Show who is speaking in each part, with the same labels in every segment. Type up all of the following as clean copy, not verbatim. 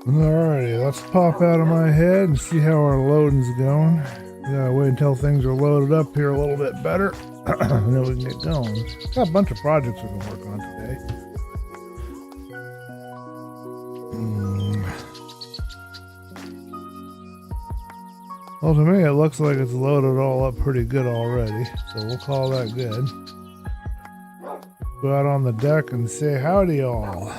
Speaker 1: Alrighty, let's pop out of my head and see how our loading's going. We gotta wait until things are loaded up here a little bit better, and then we can get going. Got a bunch of projects we can work on today. Well, to me, it looks like it's loaded all up pretty good already, so we'll call that good. Go out on the deck and say howdy, y'all.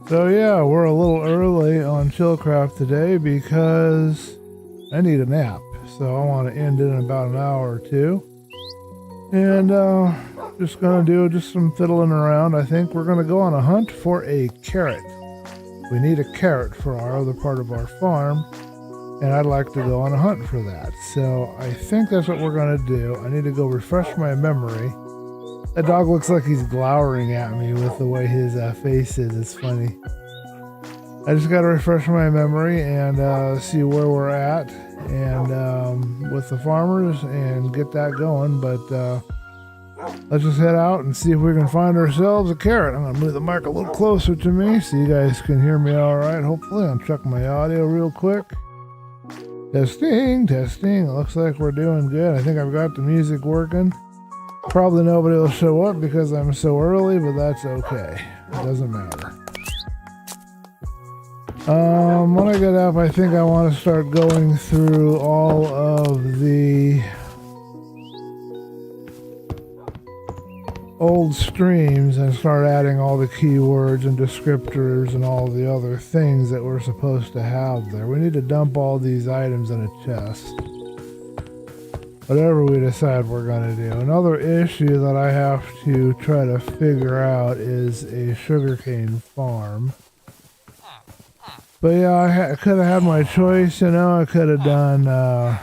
Speaker 1: So yeah, we're a little early on ChillCraft today because I need a nap. So I want to end it in about an hour or two. And just going to do some fiddling around. I think we're going to go on a hunt for a carrot. We need a carrot for our other part of our farm. And I'd like to go on a hunt for that. So I think that's what we're going to do. I need to go refresh my memory. That dog looks like he's glowering at me with the way his face is. It's funny. I just got to refresh my memory and see where we're at and with the farmers and get that going. But let's just head out and see if we can find ourselves a carrot. I'm going to move the mic a little closer to me so you guys can hear me all right. Hopefully, I'll check my audio real quick. Testing, testing. It looks like we're doing good. I think I've got the music working. Probably nobody will show up because I'm so early, but that's okay. It doesn't matter. When I get up, I think I want to start going through all of the old streams and start adding all the keywords and descriptors and all the other things that we're supposed to have there. We need to dump all these items in a chest. Whatever we decide we're going to do. Another issue that I have to try to figure out is a sugarcane farm. But yeah, I could have had my choice, you know. I could have done a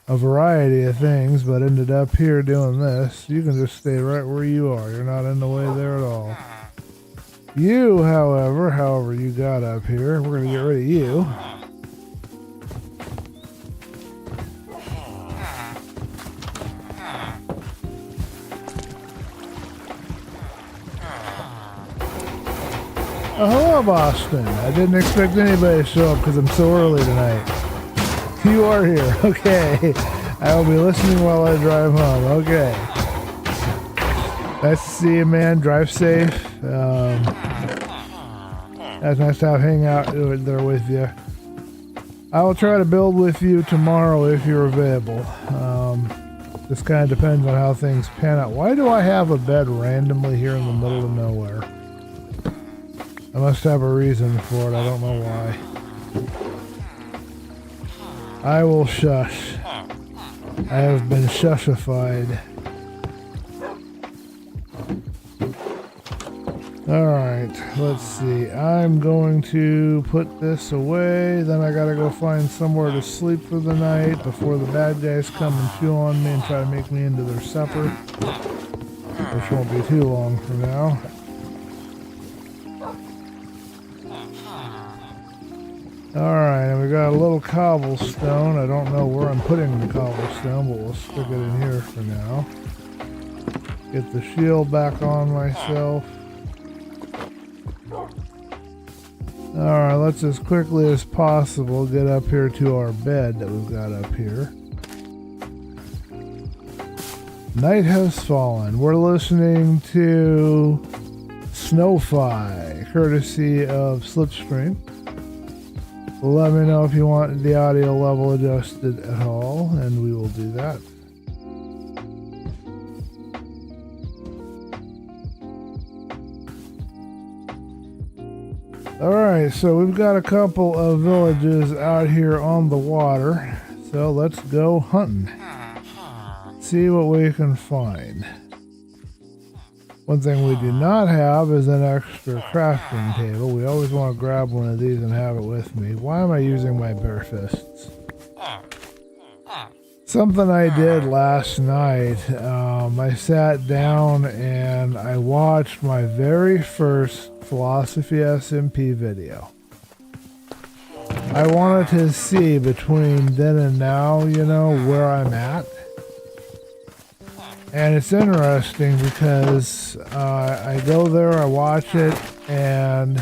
Speaker 1: variety of things, but ended up here doing this. You can just stay right where you are. You're not in the way there at all. You, however you got up here, we're going to get rid of you. Oh, hello, Boston. I didn't expect anybody to show up because I'm so early tonight. You are here. Okay. I will be listening while I drive home. Okay. Nice to see you, man. Drive safe. That's nice to hang out there with you. I will try to build with you tomorrow if you're available. This kind of depends on how things pan out. Why do I have a bed randomly here in the middle of nowhere? I must have a reason for it. I don't know why. I will shush. I have been shushified. Alright, let's see. I'm going to put this away. Then I gotta go find somewhere to sleep for the night before the bad guys come and chew on me and try to make me into their supper. Which won't be too long from now. Alright, and we got a little cobblestone. I don't know where I'm putting the cobblestone, but we'll stick it in here for now. Get the shield back on myself. Alright, let's as quickly as possible get up here to our bed that we've got up here. Night has fallen. We're listening to Snowfi, courtesy of Slipstream. Let me know if you want the audio level adjusted at all, and we will do that. Alright, so we've got a couple of villages out here on the water, so let's go hunting. See what we can find. One thing we do not have is an extra crafting table. We always want to grab one of these and have it with me. Why am I using my bare fists? Something I did last night, I sat down and I watched my very first Philosophy SMP video. I wanted to see between then and now, you know, where I'm at. And it's interesting because I go there, I watch it, and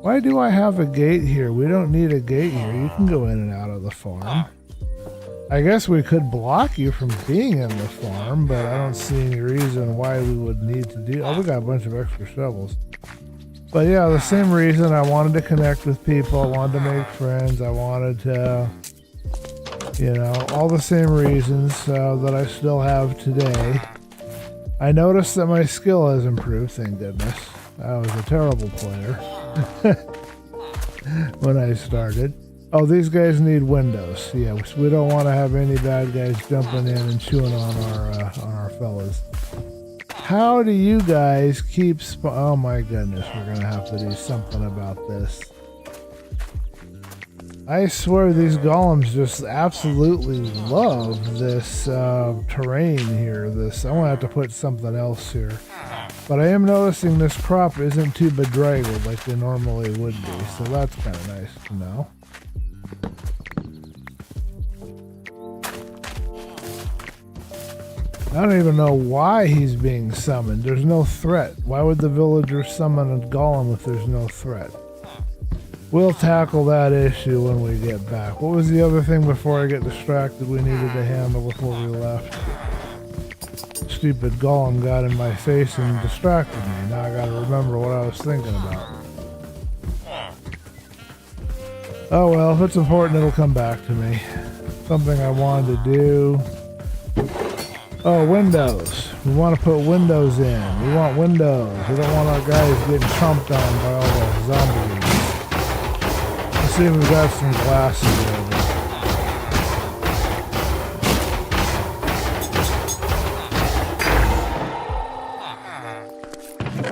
Speaker 1: why do I have a gate here? We don't need a gate here. You can go in and out of the farm. I guess we could block you from being in the farm, but I don't see any reason why we would need to do. Oh, we got a bunch of extra shovels. But yeah, the same reason I wanted to connect with people, I wanted to make friends, I wanted to, you know, all the same reasons that I still have today. I noticed that my skill has improved, thank goodness. I was a terrible player when I started. Oh, these guys need windows. Yeah, we don't want to have any bad guys jumping in and chewing on our fellas. How do you guys keep oh my goodness, we're gonna have to do something about this. I swear these golems just absolutely love this terrain here. I'm gonna have to put something else here. But I am noticing this crop isn't too bedraggled like they normally would be, so that's kind of nice to know. I don't even know why he's being summoned. There's no threat. Why would the villagers summon a golem if there's no threat? We'll tackle that issue when we get back. What was the other thing before I get distracted we needed to handle before we left? Stupid golem got in my face and distracted me. Now I gotta remember what I was thinking about. Oh well, if it's important it'll come back to me. Something I wanted to do. Oh, windows. We want to put windows in. We want windows. We don't want our guys getting chomped on by all the zombies. Let's see if we've got some glass available.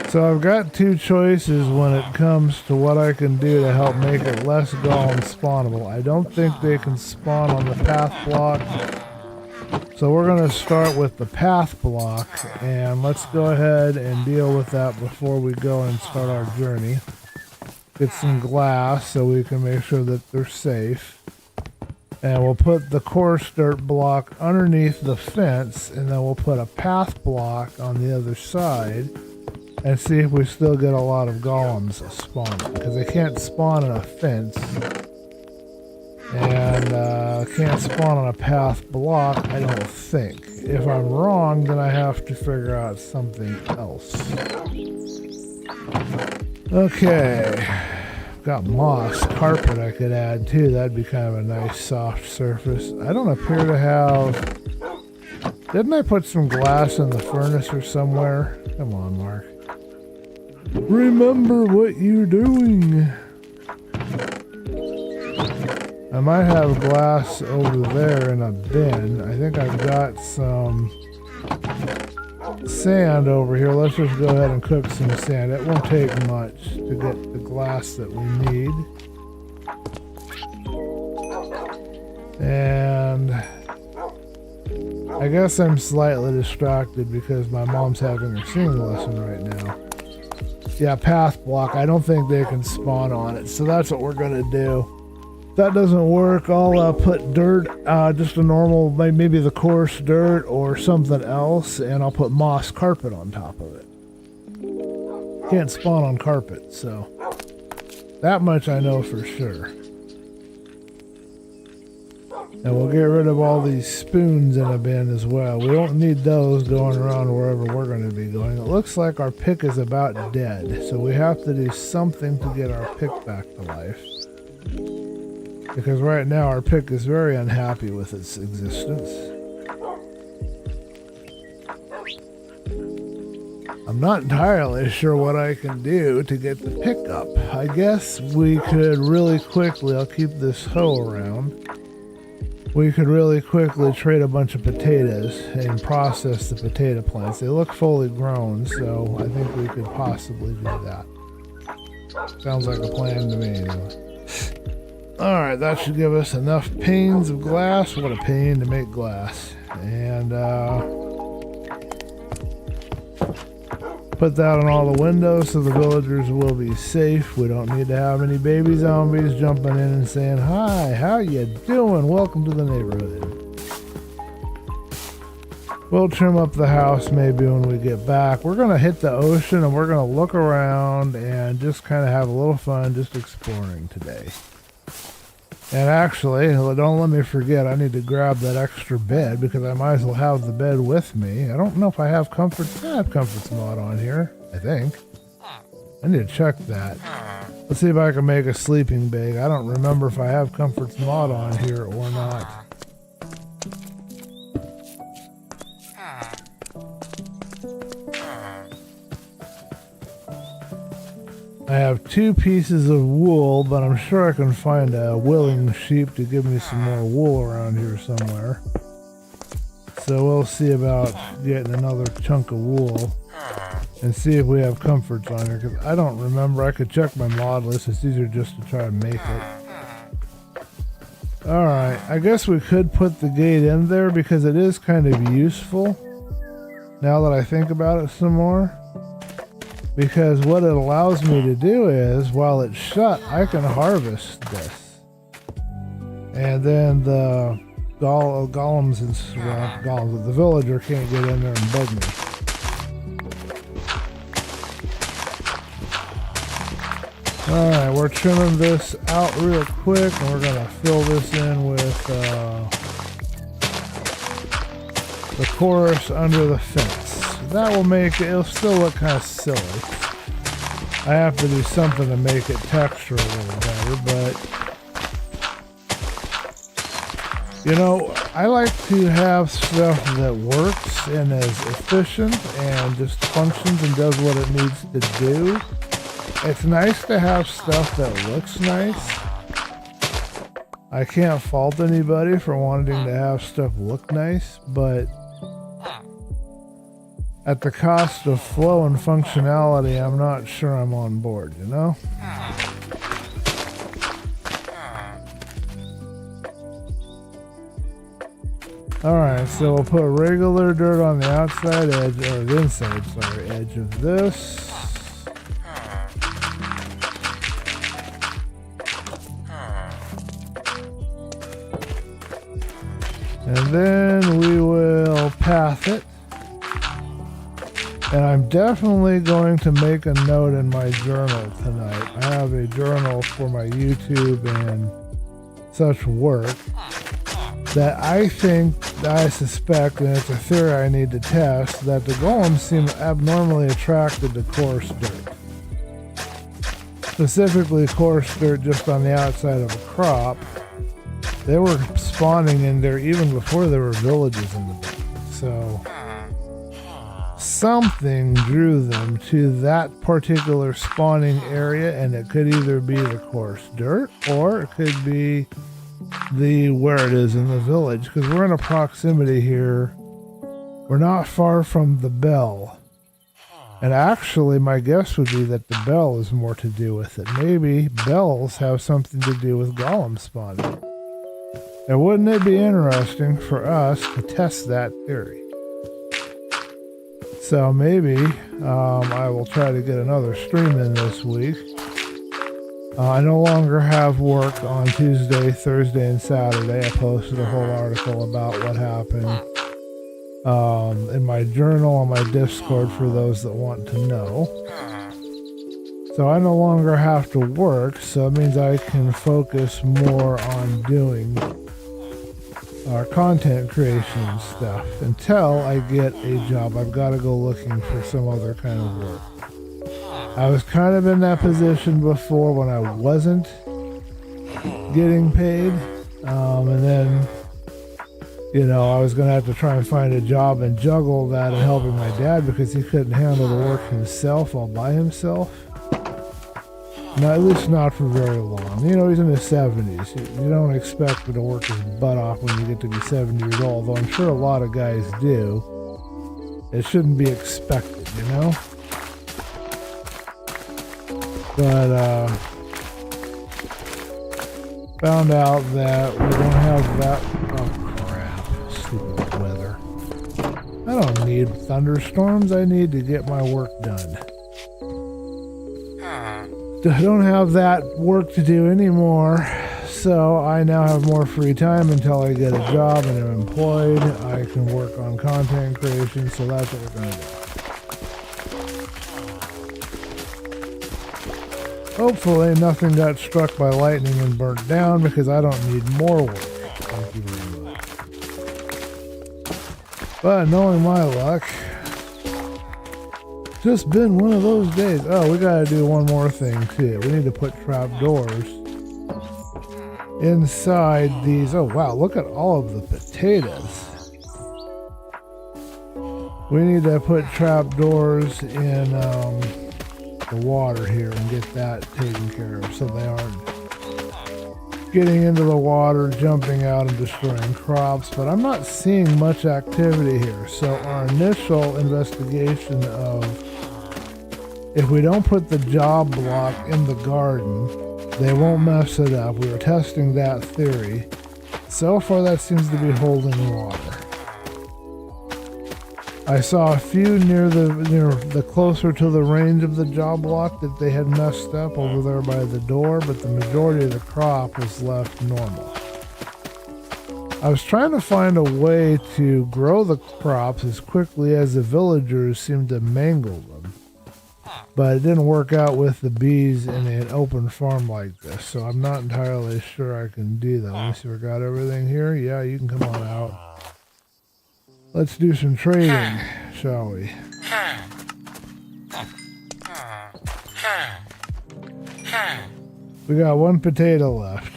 Speaker 1: So I've got two choices when it comes to what I can do to help make it less golem spawnable. I don't think they can spawn on the path block. So we're going to start with the path block, and let's go ahead and deal with that before we go and start our journey. Get some glass so we can make sure that they're safe. And we'll put the coarse dirt block underneath the fence, and then we'll put a path block on the other side and see if we still get a lot of golems spawning, because they can't spawn in a fence. And can't spawn on a path block, I don't think. If I'm wrong, then I have to figure out something else. Okay. Got moss carpet I could add too. That'd be kind of a nice soft surface. I don't appear to have... Didn't I put some glass in the furnace or somewhere? Come on, Mark. Remember what you're doing. I might have glass over there in a bin. I think I've got some sand over here. Let's just go ahead and cook some sand. It won't take much to get the glass that we need. And I guess I'm slightly distracted because my mom's having her singing lesson right now. Yeah, path block. I don't think they can spawn on it, so that's what we're going to do. If that doesn't work, I'll put dirt, just a normal, maybe the coarse dirt or something else, and I'll put moss carpet on top of it. Can't spawn on carpet, so that much I know for sure. And we'll get rid of all these spoons in a bin as well. We don't need those going around wherever we're going to be going. It looks like our pick is about dead, so we have to do something to get our pick back to life. Because right now our pick is very unhappy with its existence. I'm not entirely sure what I can do to get the pick up. I guess we could really quickly, I'll keep this hoe around. We could really quickly trade a bunch of potatoes and process the potato plants. They look fully grown, so I think we could possibly do that. Sounds like a plan to me. Alright, that should give us enough panes of glass. What a pain to make glass. And put put that on all the windows so the villagers will be safe. We don't need to have any baby zombies jumping in and saying, "Hi, how you doing? Welcome to the neighborhood." We'll trim up the house maybe when we get back. We're going to hit the ocean and we're going to look around and just kind of have a little fun just exploring today. And actually, don't let me forget, I need to grab that extra bed because I might as well have the bed with me. I don't know if I have comforts. I have comforts mod on here, I think. I need to check that. Let's see if I can make a sleeping bag. I don't remember if I have comforts mod on here or not. I have 2 pieces of wool, but I'm sure I can find a willing sheep to give me some more wool around here somewhere. So we'll see about getting another chunk of wool and see if we have comforts on here, because I don't remember. I could check my mod list. It's easier just to try and make it. Alright, I guess we could put the gate in there because it is kind of useful now that I think about it some more. Because what it allows me to do is, while it's shut, I can harvest this. And then the golems and golems, the villager can't get in there and bug me. Alright, we're trimming this out real quick and we're going to fill this in with the chorus under the fence. That will make it, it'll still look kind of silly. I have to do something to make it texture a little better, but you know, I like to have stuff that works and is efficient and just functions and does what it needs to do. It's nice to have stuff that looks nice. I can't fault anybody for wanting to have stuff look nice, but at the cost of flow and functionality, I'm not sure I'm on board, you know? Alright, so we'll put regular dirt on the outside edge, or the inside, sorry, edge of this. And then we will path it. And I'm definitely going to make a note in my journal tonight. I have a journal for my YouTube and such work that I suspect, and it's a theory I need to test, that the golems seem abnormally attracted to coarse dirt. Specifically coarse dirt just on the outside of a crop. They were spawning in there even before there were villages in the back. So something drew them to that particular spawning area, and it could either be the coarse dirt or it could be where it is in the village, because we're in a proximity here. We're not far from the bell, and actually my guess would be that the bell is more to do with it. Maybe bells have something to do with golem spawning. And wouldn't it be interesting for us to test that theory? So maybe I will try to get another stream in this week. I no longer have work on Tuesday, Thursday, and Saturday. I posted a whole article about what happened in my journal on my Discord for those that want to know. So I no longer have to work, so it means I can focus more on doing our content creation stuff until I get a job. I've got to go looking for some other kind of work. I was kind of in that position before when I wasn't getting paid, and then, you know, I was going to have to try and find a job and juggle that and helping my dad because he couldn't handle the work himself all by himself. No, at least not for very long. You know, he's in his 70s. You don't expect him to work his butt off when you get to be 70 years old, though I'm sure a lot of guys do. It shouldn't be expected, you know? But, found out that we don't have that. Oh, crap. Stupid weather. I don't need thunderstorms. I need to get my work done. I don't have that work to do anymore, so I now have more free time until I get a job and am employed. I can work on content creation, so that's what we're going to do. Hopefully nothing got struck by lightning and burnt down, because I don't need more work. Thank you very much. But knowing my luck, just been one of those days. Oh, we gotta do one more thing too. We need to put trap doors inside these. Oh wow, look at all of the potatoes. We need to put trap doors in the water here and get that taken care of so they aren't getting into the water, jumping out and destroying crops. But I'm not seeing much activity here. So our initial investigation of if we don't put the job block in the garden, they won't mess it up. We were testing that theory. So far that seems to be holding water. I saw a few near the closer to the range of the job block that they had messed up over there by the door, but the majority of the crop was left normal. I was trying to find a way to grow the crops as quickly as the villagers seemed to mangle them, but it didn't work out with the bees in an open farm like this, so I'm not entirely sure I can do that. Let me see if we got everything here. Yeah, you can come on out. Let's do some trading, shall we? We got one potato left.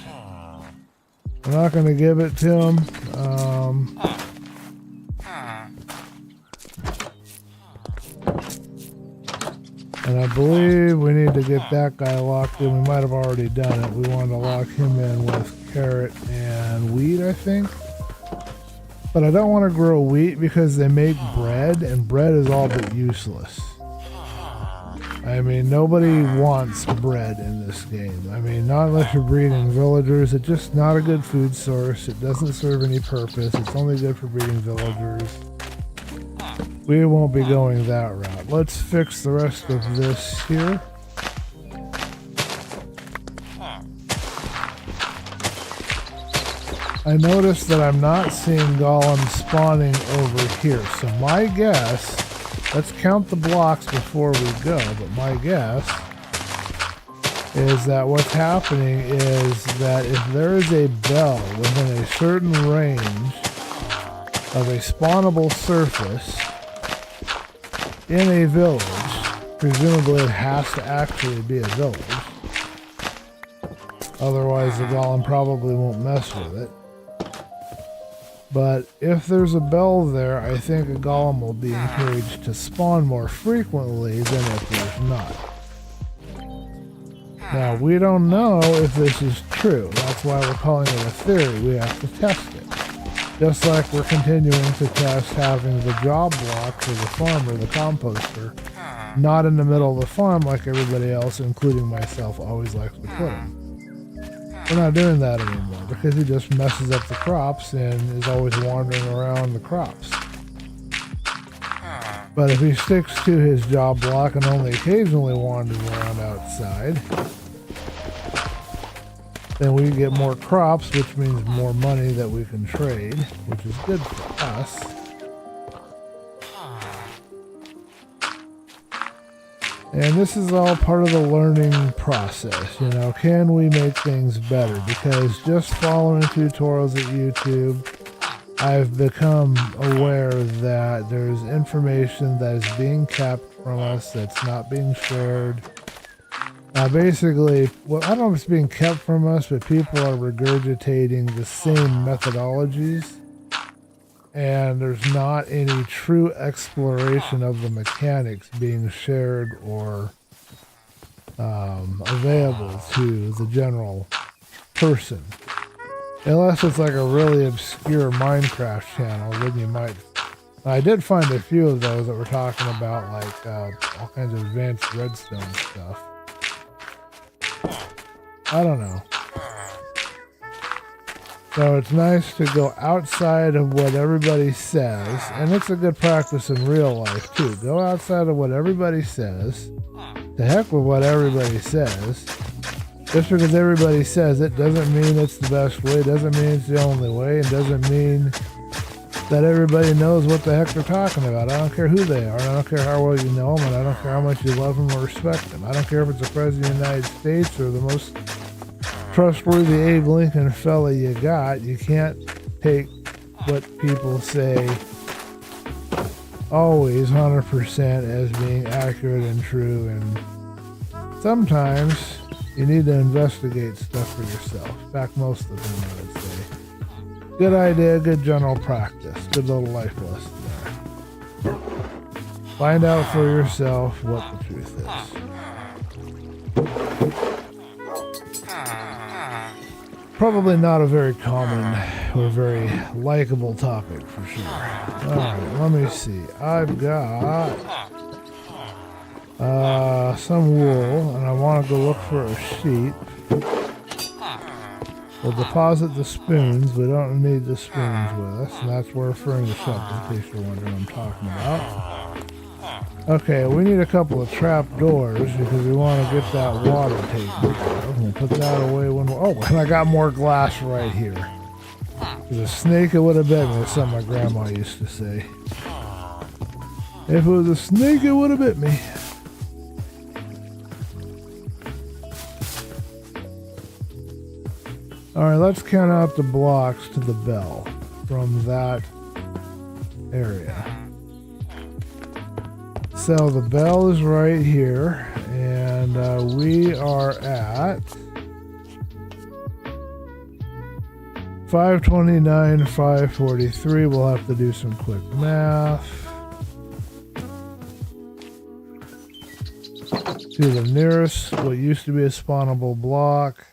Speaker 1: I'm not going to give it to him. And I believe we need to get that guy locked in. We might have already done it. We want to lock him in with carrot and wheat, I think. But I don't want to grow wheat because they make bread, and bread is all but useless. I mean, nobody wants bread in this game. I mean, not unless you're breeding villagers. It's just not a good food source. It doesn't serve any purpose. It's only good for breeding villagers. We won't be going that route. Let's fix the rest of this here. I noticed that I'm not seeing golems spawning over here. So my guess, let's count the blocks before we go, but my guess is that what's happening is that if there is a bell within a certain range of a spawnable surface in a village, presumably it has to actually be a village. Otherwise the golem probably won't mess with it. But if there's a bell there, I think a golem will be encouraged to spawn more frequently than if there's not. Now, we don't know if this is true. That's why we're calling it a theory. We have to test it. Just like we're continuing to test having the job block for the farmer, the composter, not in the middle of the farm like everybody else, including myself, always likes to put them. We're not doing that anymore because he just messes up the crops and is always wandering around the crops. But if he sticks to his job block and only occasionally wanders around outside, then we get more crops, which means more money that we can trade, which is good for us. And this is all part of the learning process, you know, can we make things better? Because just following tutorials at YouTube, I've become aware that there's information that is being kept from us that's not being shared. Basically, well, I don't know if it's being kept from us, but people are regurgitating the same methodologies. And there's not any true exploration of the mechanics being shared or available to the general person. Unless it's like a really obscure Minecraft channel, then you might... I did find a few of those that were talking about like all kinds of advanced redstone stuff. I don't know. So it's nice to go outside of what everybody says, and it's a good practice in real life too. Go outside of what everybody says. To heck with what everybody says. Just because everybody says it doesn't mean it's the best way, doesn't mean it's the only way, and doesn't mean that everybody knows what the heck they're talking about. I don't care who they are, I don't care how well you know them, and I don't care how much you love them or respect them. I don't care if it's the President of the United States or the most trustworthy Abe Lincoln fella you got. You can't take what people say always 100% as being accurate and true, and sometimes you need to investigate stuff for yourself. In fact, most of the time I would say. Good idea, good general practice, good little life lesson there. Find out for yourself what the truth is. Probably not a very common or very likable topic for sure. Alright, let me see. I've got some wool, and I want to go look for a sheep. We'll deposit the spoons. We don't need the spoons with us, and that's where furnish up, in case you're wondering what I'm talking about. Okay, we need a couple of trap doors because we want to get that water taken care of. We'll put that away when we're... Oh, and I got more glass right here. There's a snake, it would have bit me. That's something my grandma used to say. If it was a snake, it would have bit me. Alright, let's count out the blocks to the bell from that area. So the bell is right here, and we are at 529, 543. We'll have to do some quick math. To the nearest, what used to be a spawnable block.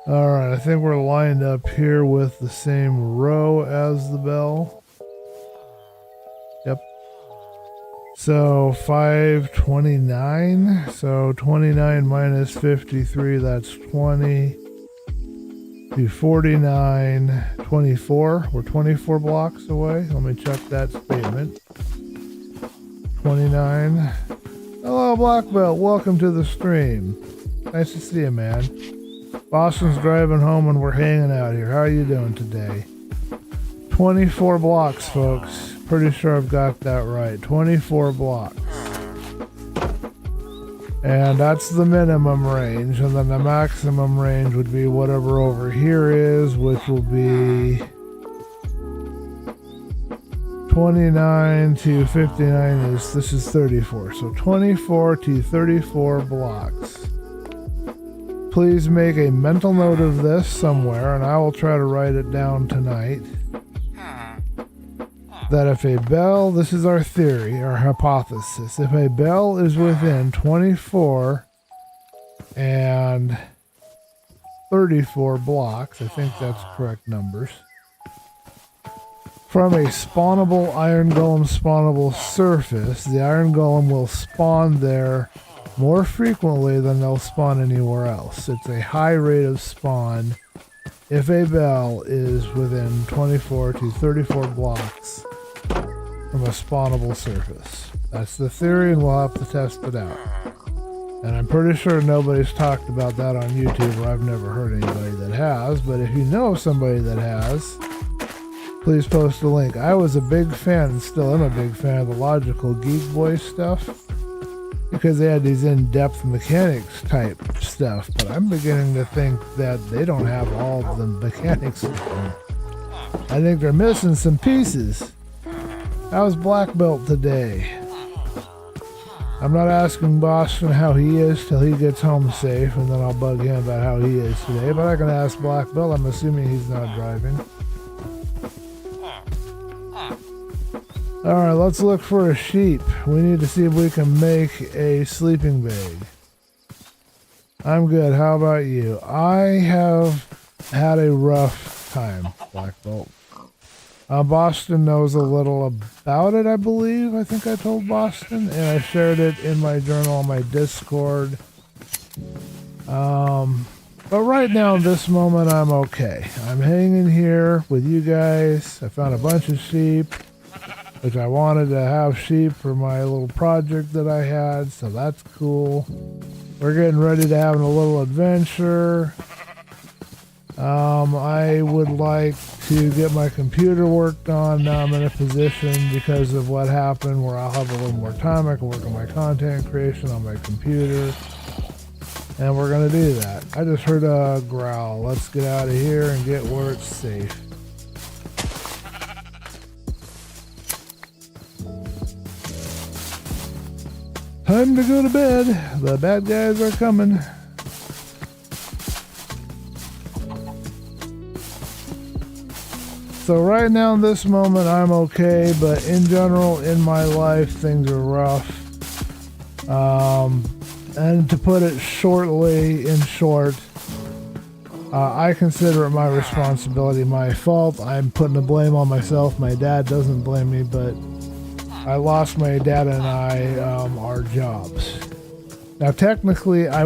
Speaker 1: Alright, I think we're lined up here with the same row as the bell. Yep. So 529. So 29 minus 53, that's 20. To 49, 24. We're 24 blocks away. Let me check that statement. 29. Hello, Black Belt. Welcome to the stream. Nice to see you, man. Boston's driving home and we're hanging out here. How are you doing today? 24 blocks, folks. Pretty sure I've got that right. 24 blocks. And that's the minimum range. And then the maximum range would be whatever over here is, which will be 29 to 59 is, this is 34. So 24 to 34 blocks. Please make a mental note of this somewhere, and I will try to write it down tonight. That if a bell, this is our theory, our hypothesis, if a bell is within 24 and 34 blocks, I think that's correct numbers, from a spawnable iron golem spawnable surface, the iron golem will spawn there more frequently than they'll spawn anywhere else. It's a high rate of spawn if a bell is within 24 to 34 blocks from a spawnable surface. That's the theory, and we'll have to test it out. And I'm pretty sure nobody's talked about that on YouTube, or I've never heard anybody that has, but if you know somebody that has, please post a link. I was a big fan, and still am a big fan of the Logical Geek Boy stuff, because they had these in-depth mechanics type stuff, but I'm beginning to think that they don't have all of the mechanics. I think they're missing some pieces. How's Black Belt today? I'm not asking Boston how he is till he gets home safe, and then I'll bug him about how he is today, but I can ask Black Belt. I'm assuming he's not driving. Alright, let's look for a sheep. We need to see if we can make a sleeping bag. I'm good. How about you? I have had a rough time, Black Belt. Boston knows a little about it, I believe. I think I told Boston, and I shared it in my journal on my Discord. But right now, in this moment, I'm okay. I'm hanging here with you guys. I found a bunch of sheep, which I wanted to have sheep for my little project that I had, so that's cool. We're getting ready to have a little adventure. I would like to get my computer worked on. Now I'm in a position, because of what happened, where I'll have a little more time. I can work on my content creation on my computer. And we're going to do that. I just heard a growl. Let's get out of here and get where it's safe. Time to go to bed. The bad guys are coming. So right now in this moment I'm okay, but in general in my life things are rough. And to put it shortly, in short, I consider it my responsibility, my fault. I'm putting the blame on myself. My dad doesn't blame me, but I lost my dad and I our jobs. Now technically I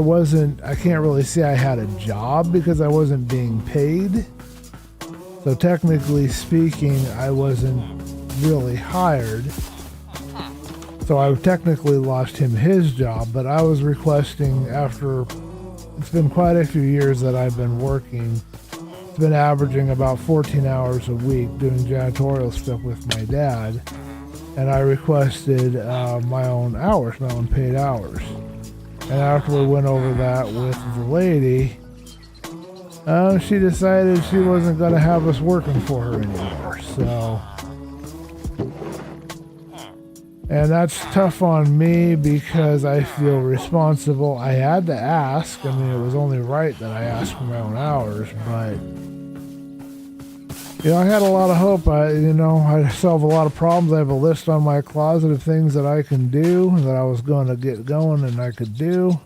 Speaker 1: can't really say I had a job because I wasn't being paid. So technically speaking, I wasn't really hired. So I technically lost him his job, but I was requesting after, it's been quite a few years that I've been working. It's been averaging about 14 hours a week doing janitorial stuff with my dad. And I requested my own hours, my own paid hours. And after we went over that with the lady, she decided she wasn't going to have us working for her anymore. So, and that's tough on me because I feel responsible. I had to ask. I mean, it was only right that I asked for my own hours, but you know, I had a lot of hope. I solve a lot of problems. I have a list on my closet of things that I can do, that I was going to get going and I could do.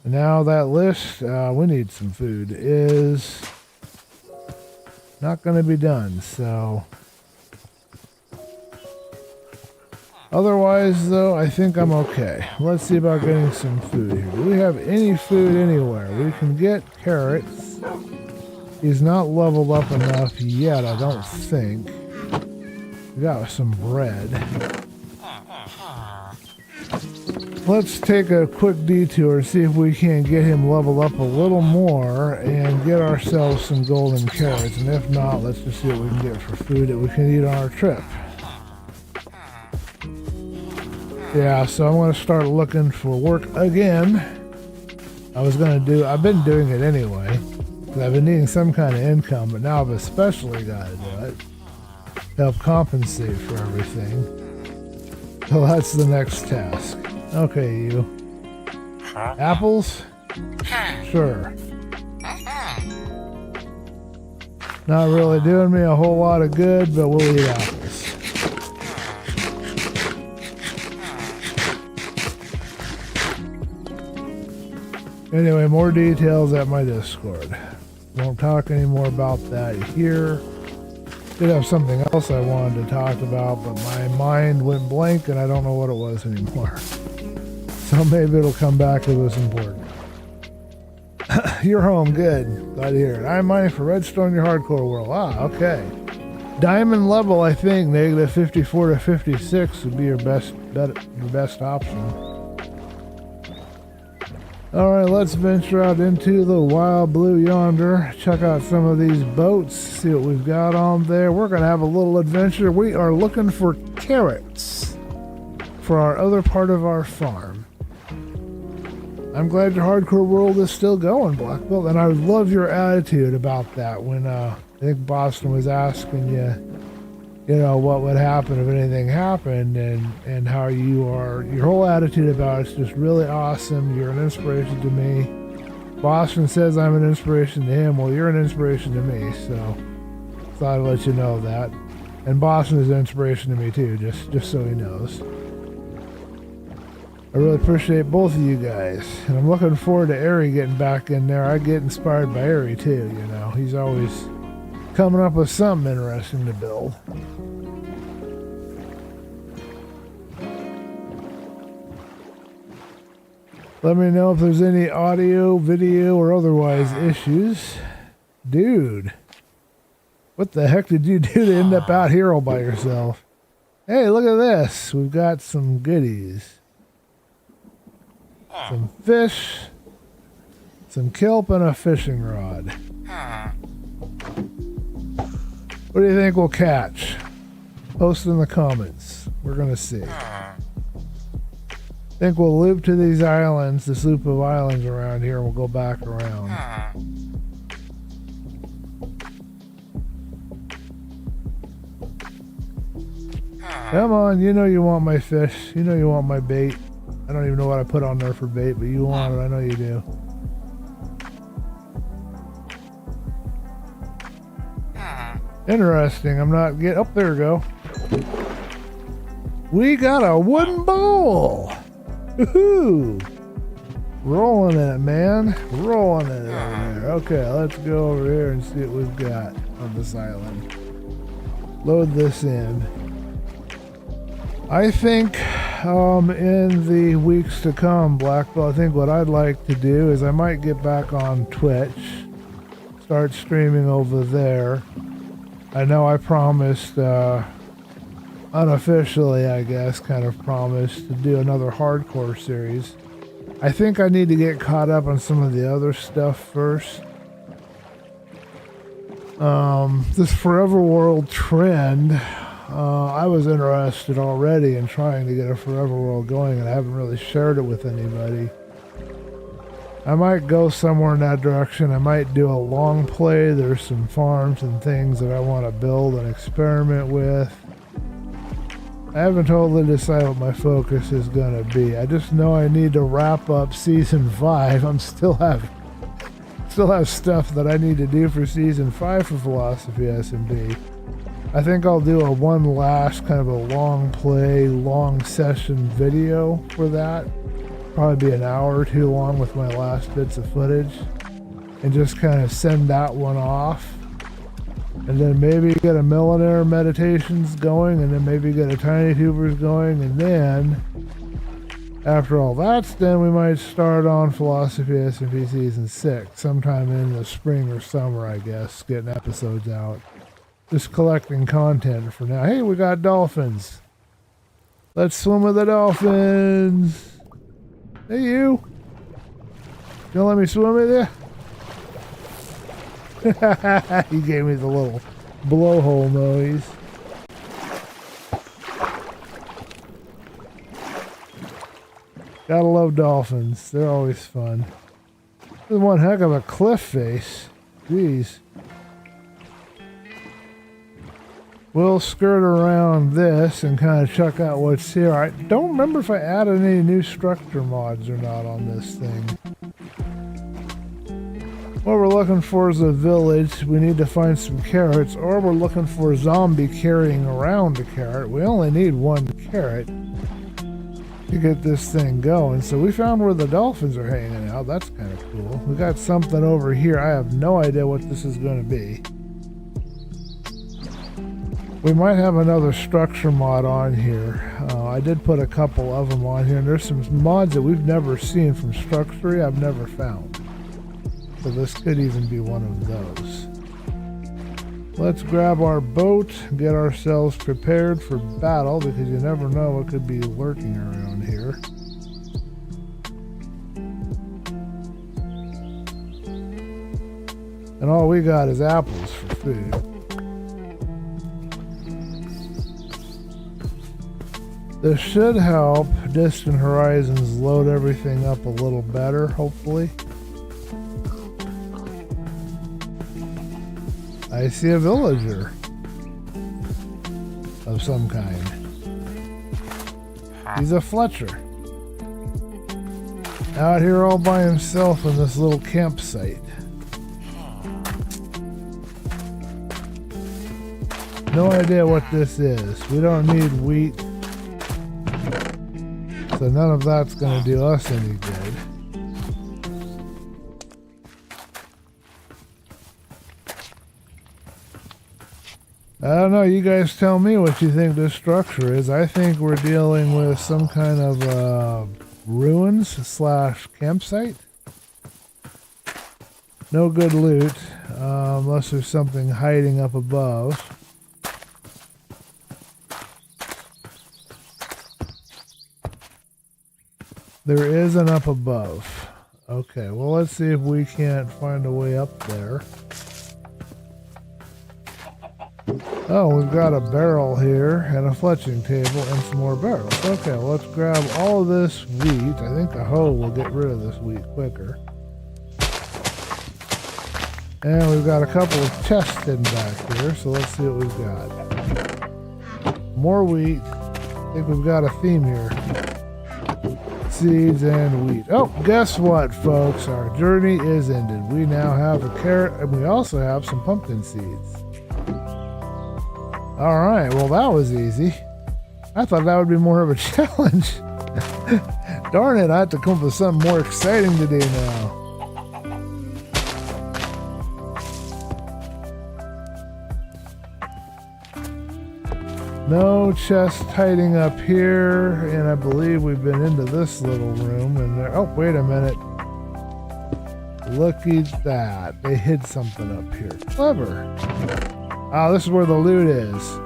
Speaker 1: And now that list, we need some food, is not going to be done. So otherwise, though, I think I'm okay. Let's see about getting some food here. Do we have any food anywhere? We can get carrots. He's not leveled up enough yet, I don't think. We got some bread. Let's take a quick detour and see if we can get him leveled up a little more and get ourselves some golden carrots. And if not, let's just see what we can get for food that we can eat on our trip. Yeah, so I'm going to start looking for work again. I've been doing it anyway. I've been needing some kind of income, but now I've especially got to do it to help compensate for everything. So that's the next task. Okay, you. Apples? Sure. Not really doing me a whole lot of good, but we'll eat apples. Anyway, more details at my Discord. Won't talk anymore about that here. Did have something else I wanted to talk about, but my mind went blank and I don't know what it was anymore. So maybe it'll come back if it was important. You're home, good. Glad to hear it. I'm mining for redstone in your hardcore world. Ah, okay. Diamond level, I think, negative 54 to 56 would be your best option. Alright, let's venture out into the wild blue yonder. Check out some of these boats, see what we've got on there. We're going to have a little adventure. We are looking for carrots for our other part of our farm. I'm glad your hardcore world is still going, Black Belt, and I love your attitude about that when I think Boston was asking you know, what would happen if anything happened, and how your whole attitude about it's just really awesome. You're an inspiration to me. Boston says I'm an inspiration to him. Well, you're an inspiration to me, so thought I'd let you know that. And Boston is an inspiration to me too, just so he knows. I really appreciate both of you guys. And I'm looking forward to Ari getting back in there. I get inspired by Ari too, you know. He's always coming up with something interesting to build. Let me know if there's any audio, video, or otherwise issues. Dude, what the heck did you do to end up out here all by yourself? Hey, look at this. We've got some goodies. Some fish, some kelp, and a fishing rod. What do you think we'll catch? Post in the comments. We're going to see. I think we'll loop to these islands, this loop of islands around here, and we'll go back around. Come on, you know you want my fish. You know you want my bait. I don't even know what I put on there for bait, but you want it. I know you do. Interesting. I'm not getting... Oh, there we go. We got a wooden bowl. Woohoo! Rolling in it, man. Rolling in it over there. Okay, let's go over here and see what we've got on this island. Load this in. I think in the weeks to come, Blackball, I think what I'd like to do is I might get back on Twitch, start streaming over there. I know I promised, unofficially, I guess, kind of promised to do another hardcore series. I think I need to get caught up on some of the other stuff first. This Forever World trend, I was interested already in trying to get a Forever World going, and I haven't really shared it with anybody. I might go somewhere in that direction. I might do a long play. There's some farms and things that I want to build and experiment with. I haven't totally decided what my focus is going to be. I just know I need to wrap up season 5. I'm still have stuff that I need to do for season 5 for Philosophy SMD. I think I'll do a one last kind of a long play, long session video for that. Probably be an hour or two long with my last bits of footage. And just kind of send that one off. And then maybe get a Millionaire Meditations going, and then maybe get a Tiny Tubers going, and then after all that's done, we might start on Philosophy SMP Season 6 sometime in the spring or summer, I guess, getting episodes out. Just collecting content for now. Hey, we got dolphins. Let's swim with the dolphins. Hey, you. You gonna let me swim with you? He gave me the little blowhole noise. Gotta love dolphins. They're always fun. This is one heck of a cliff face. Jeez. We'll skirt around this and kind of check out what's here. I don't remember if I added any new structure mods or not on this thing. What we're looking for is a village. We need to find some carrots, or we're looking for a zombie carrying around a carrot. We only need one carrot to get this thing going. So we found where the dolphins are hanging out. That's kind of cool. We got something over here. I have no idea what this is going to be. We might have another structure mod on here. I did put a couple of them on here, and there's some mods that we've never seen from Structure I've never found. So this could even be one of those. Let's grab our boat, get ourselves prepared for battle, because you never know what could be lurking around here. And all we got is apples for food. This should help Distant Horizons load everything up a little better, hopefully. I see a villager of some kind. He's a Fletcher. Out here all by himself in this little campsite. No idea what this is. We don't need wheat. So none of that's going to do us any good. I don't know, you guys tell me what you think this structure is. I think we're dealing with some kind of ruins slash campsite. No good loot, unless there's something hiding up above. There is an up above. Okay, well let's see if we can't find a way up there. Oh, we've got a barrel here and a fletching table and some more barrels. Okay, well, let's grab all of this wheat. I think a hoe will get rid of this wheat quicker. And we've got a couple of chests hidden back here, so let's see what we've got. More wheat. I think we've got a theme here. Seeds and wheat. Oh, guess what, folks? Our journey is ended. We now have a carrot, and we also have some pumpkin seeds. Alright, well that was easy. I thought that would be more of a challenge. Darn it, I have to come up with something more exciting to do now. No chest hiding up here, and I believe we've been into this little room and there. Oh, wait a minute. Look at that. They hid something up here. Clever. Ah, this is where the loot is.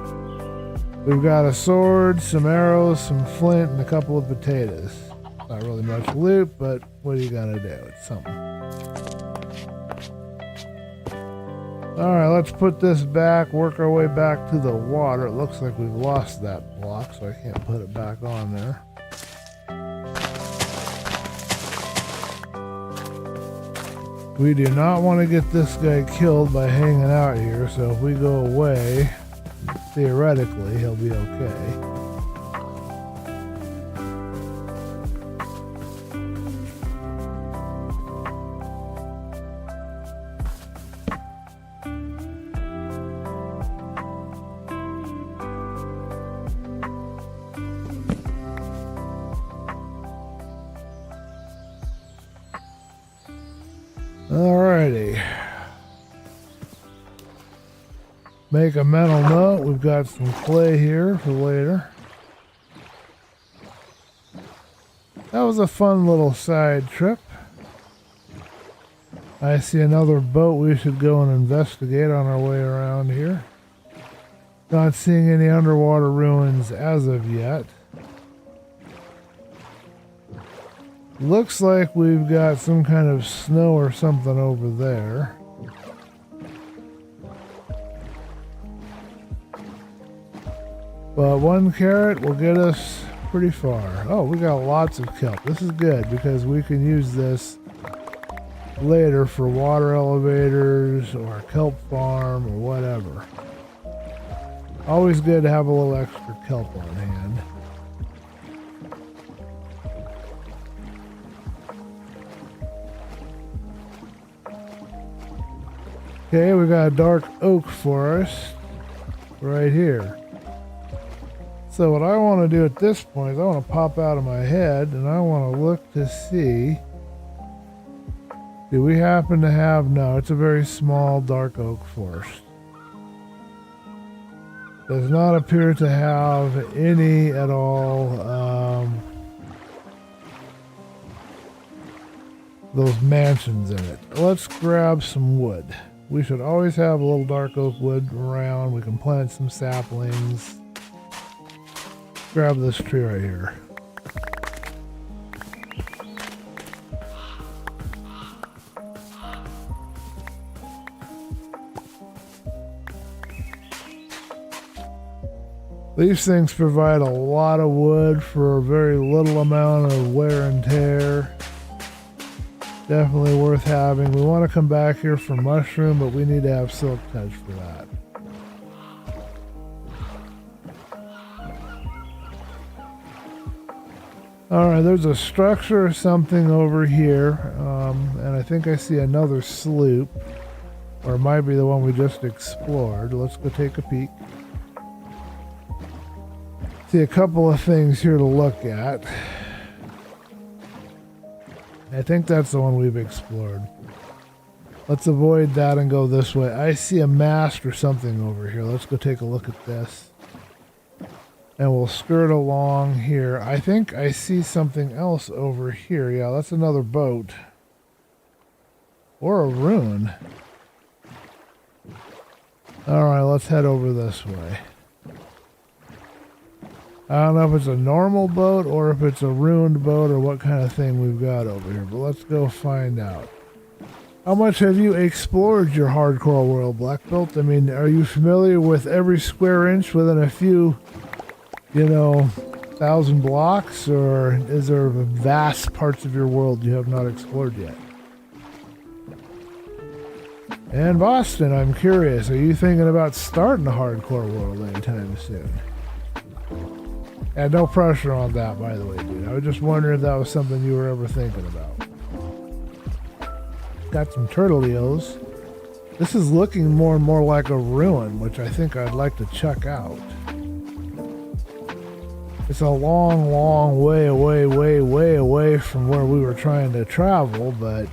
Speaker 1: We've got a sword, some arrows, some flint, and a couple of potatoes. Not really much loot, but what are you gonna do? It's something. Alright, let's put this back, work our way back to the water. It looks like we've lost that block, so I can't put it back on there. We do not want to get this guy killed by hanging out here, so if we go away, theoretically, he'll be okay. Alrighty. Make a mental note. We've got some clay here for later. That was a fun little side trip. I see another boat we should go and investigate on our way around here. Not seeing any underwater ruins as of yet. Looks like we've got some kind of snow or something over there. But one carrot will get us pretty far. Oh, we got lots of kelp. This is good because we can use this later for water elevators or a kelp farm or whatever. Always good to have a little extra kelp on hand. Okay, we got a dark oak forest right here. So what I want to do at this point is I want to pop out of my head and I want to look to see, do we happen to have, no, it's a very small dark oak forest. Does not appear to have any at all those mansions in it. Let's grab some wood. We should always have a little dark oak wood around. We can plant some saplings. Grab this tree right here. These things provide a lot of wood for a very little amount of wear and tear. Definitely worth having. We want to come back here for mushroom, but we need to have silk touch for that. Alright, there's a structure or something over here, and I think I see another sloop, or it might be the one we just explored. Let's go take a peek. See a couple of things here to look at. I think that's the one we've explored. Let's avoid that and go this way. I see a mast or something over here. Let's go take a look at this. And we'll skirt along here. I think I see something else over here. Yeah, that's another boat. Or a rune. Alright, let's head over this way. I don't know if it's a normal boat or if it's a ruined boat or what kind of thing we've got over here. But let's go find out. How much have you explored your hardcore world, Black Belt? I mean, are you familiar with every square inch within a few, 1,000 blocks? Or is there vast parts of your world you have not explored yet? And Boston, I'm curious, are you thinking about starting a hardcore world anytime soon? And no pressure on that, by the way, dude. I was just wondering if that was something you were ever thinking about. Got some turtle eels. This is looking more and more like a ruin, which I think I'd like to check out. It's a long, long way away from where we were trying to travel, but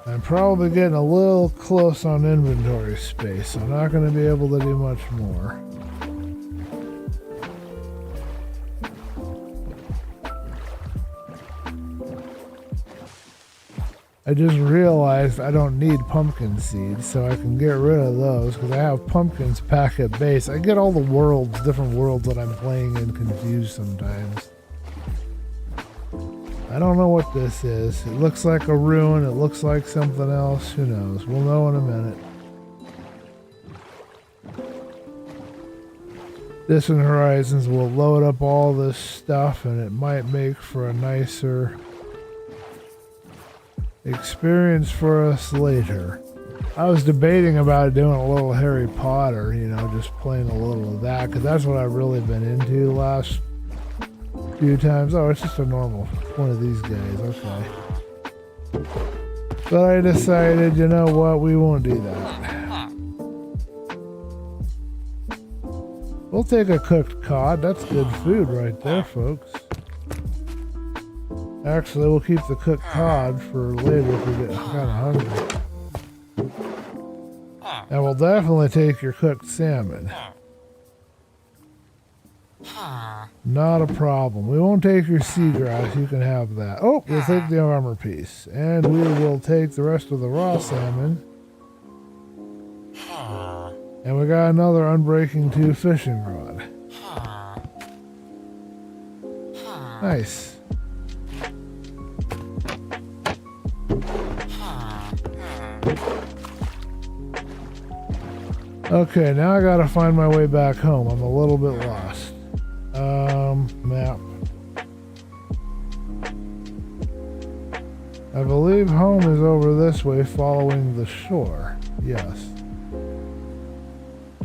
Speaker 1: I'm probably getting a little close on inventory space, so I'm not going to be able to do much more. I just realized I don't need pumpkin seeds, so I can get rid of those because I have pumpkins back at base. I get all the worlds, different worlds that I'm playing in confused sometimes. I don't know what this is. It looks like a ruin. It looks like something else. Who knows? We'll know in a minute. Distant Horizons will load up all this stuff and it might make for a nicer experience for us later. I was debating about doing a little Harry Potter, just playing a little of that, because that's what I've really been into the last few times. Oh, it's just a normal one of these guys. Okay. But I decided, you know what, we won't do that. We'll take a cooked cod. That's good food right there, folks. Actually, we'll keep the cooked cod for later if we get kind of hungry. And we'll definitely take your cooked salmon. Not a problem. We won't take your seagrass. You can have that. Oh, we'll take the armor piece. And we will take the rest of the raw salmon. And we got another Unbreaking 2 fishing rod. Nice. Okay, now I gotta find my way back home. I'm a little bit lost. Map. I believe home is over this way, following the shore. Yes.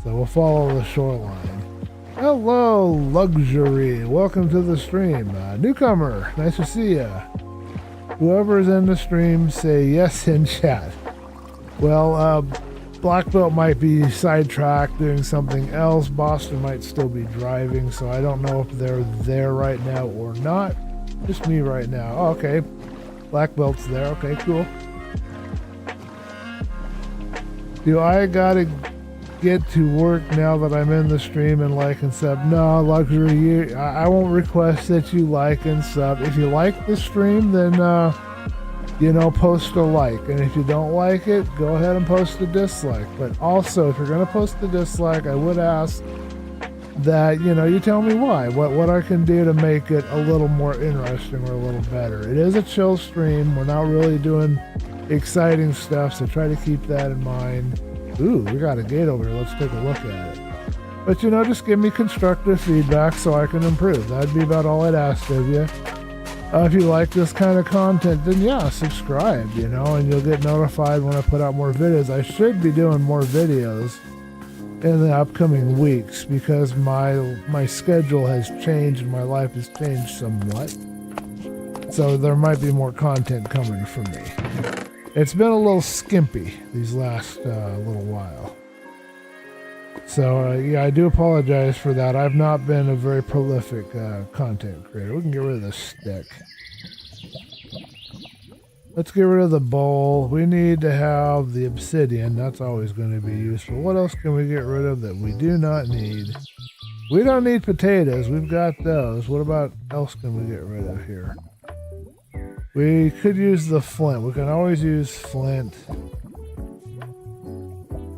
Speaker 1: So we'll follow the shoreline. Hello, Luxury. Welcome to the stream. Newcomer, nice to see ya. Whoever's in the stream, say yes in chat. Well, Black Belt might be sidetracked doing something else. Boston might still be driving, so I don't know if they're there right now or not. Just me right now. Oh, okay. Black Belt's there. Okay, cool. Do I gotta get to work now that I'm in the stream and like and sub? No, Luxury, I won't request that you like and sub. If you like the stream, then post a like, and if you don't like it, go ahead and post a dislike. But also, if you're going to post a dislike, I would ask that you tell me why, what I can do to make it a little more interesting or a little better. It is a chill stream. We're not really doing exciting stuff, so try to keep that in mind. Ooh, we got a gate over here. Let's take a look at it. But just give me constructive feedback so I can improve. That'd be about all I'd ask of you. If you like this kind of content, then yeah, subscribe, and you'll get notified when I put out more videos. I should be doing more videos in the upcoming weeks because my schedule has changed and my life has changed somewhat. So there might be more content coming from me. It's been a little skimpy these last little while. So yeah, I do apologize for that. I've not been a very prolific content creator. We can get rid of this stick. Let's get rid of the bowl. We need to have the obsidian. That's always going to be useful. What else can we get rid of that we do not need? We don't need potatoes. We've got those. What about else can we get rid of here? We could use the flint. We can always use flint.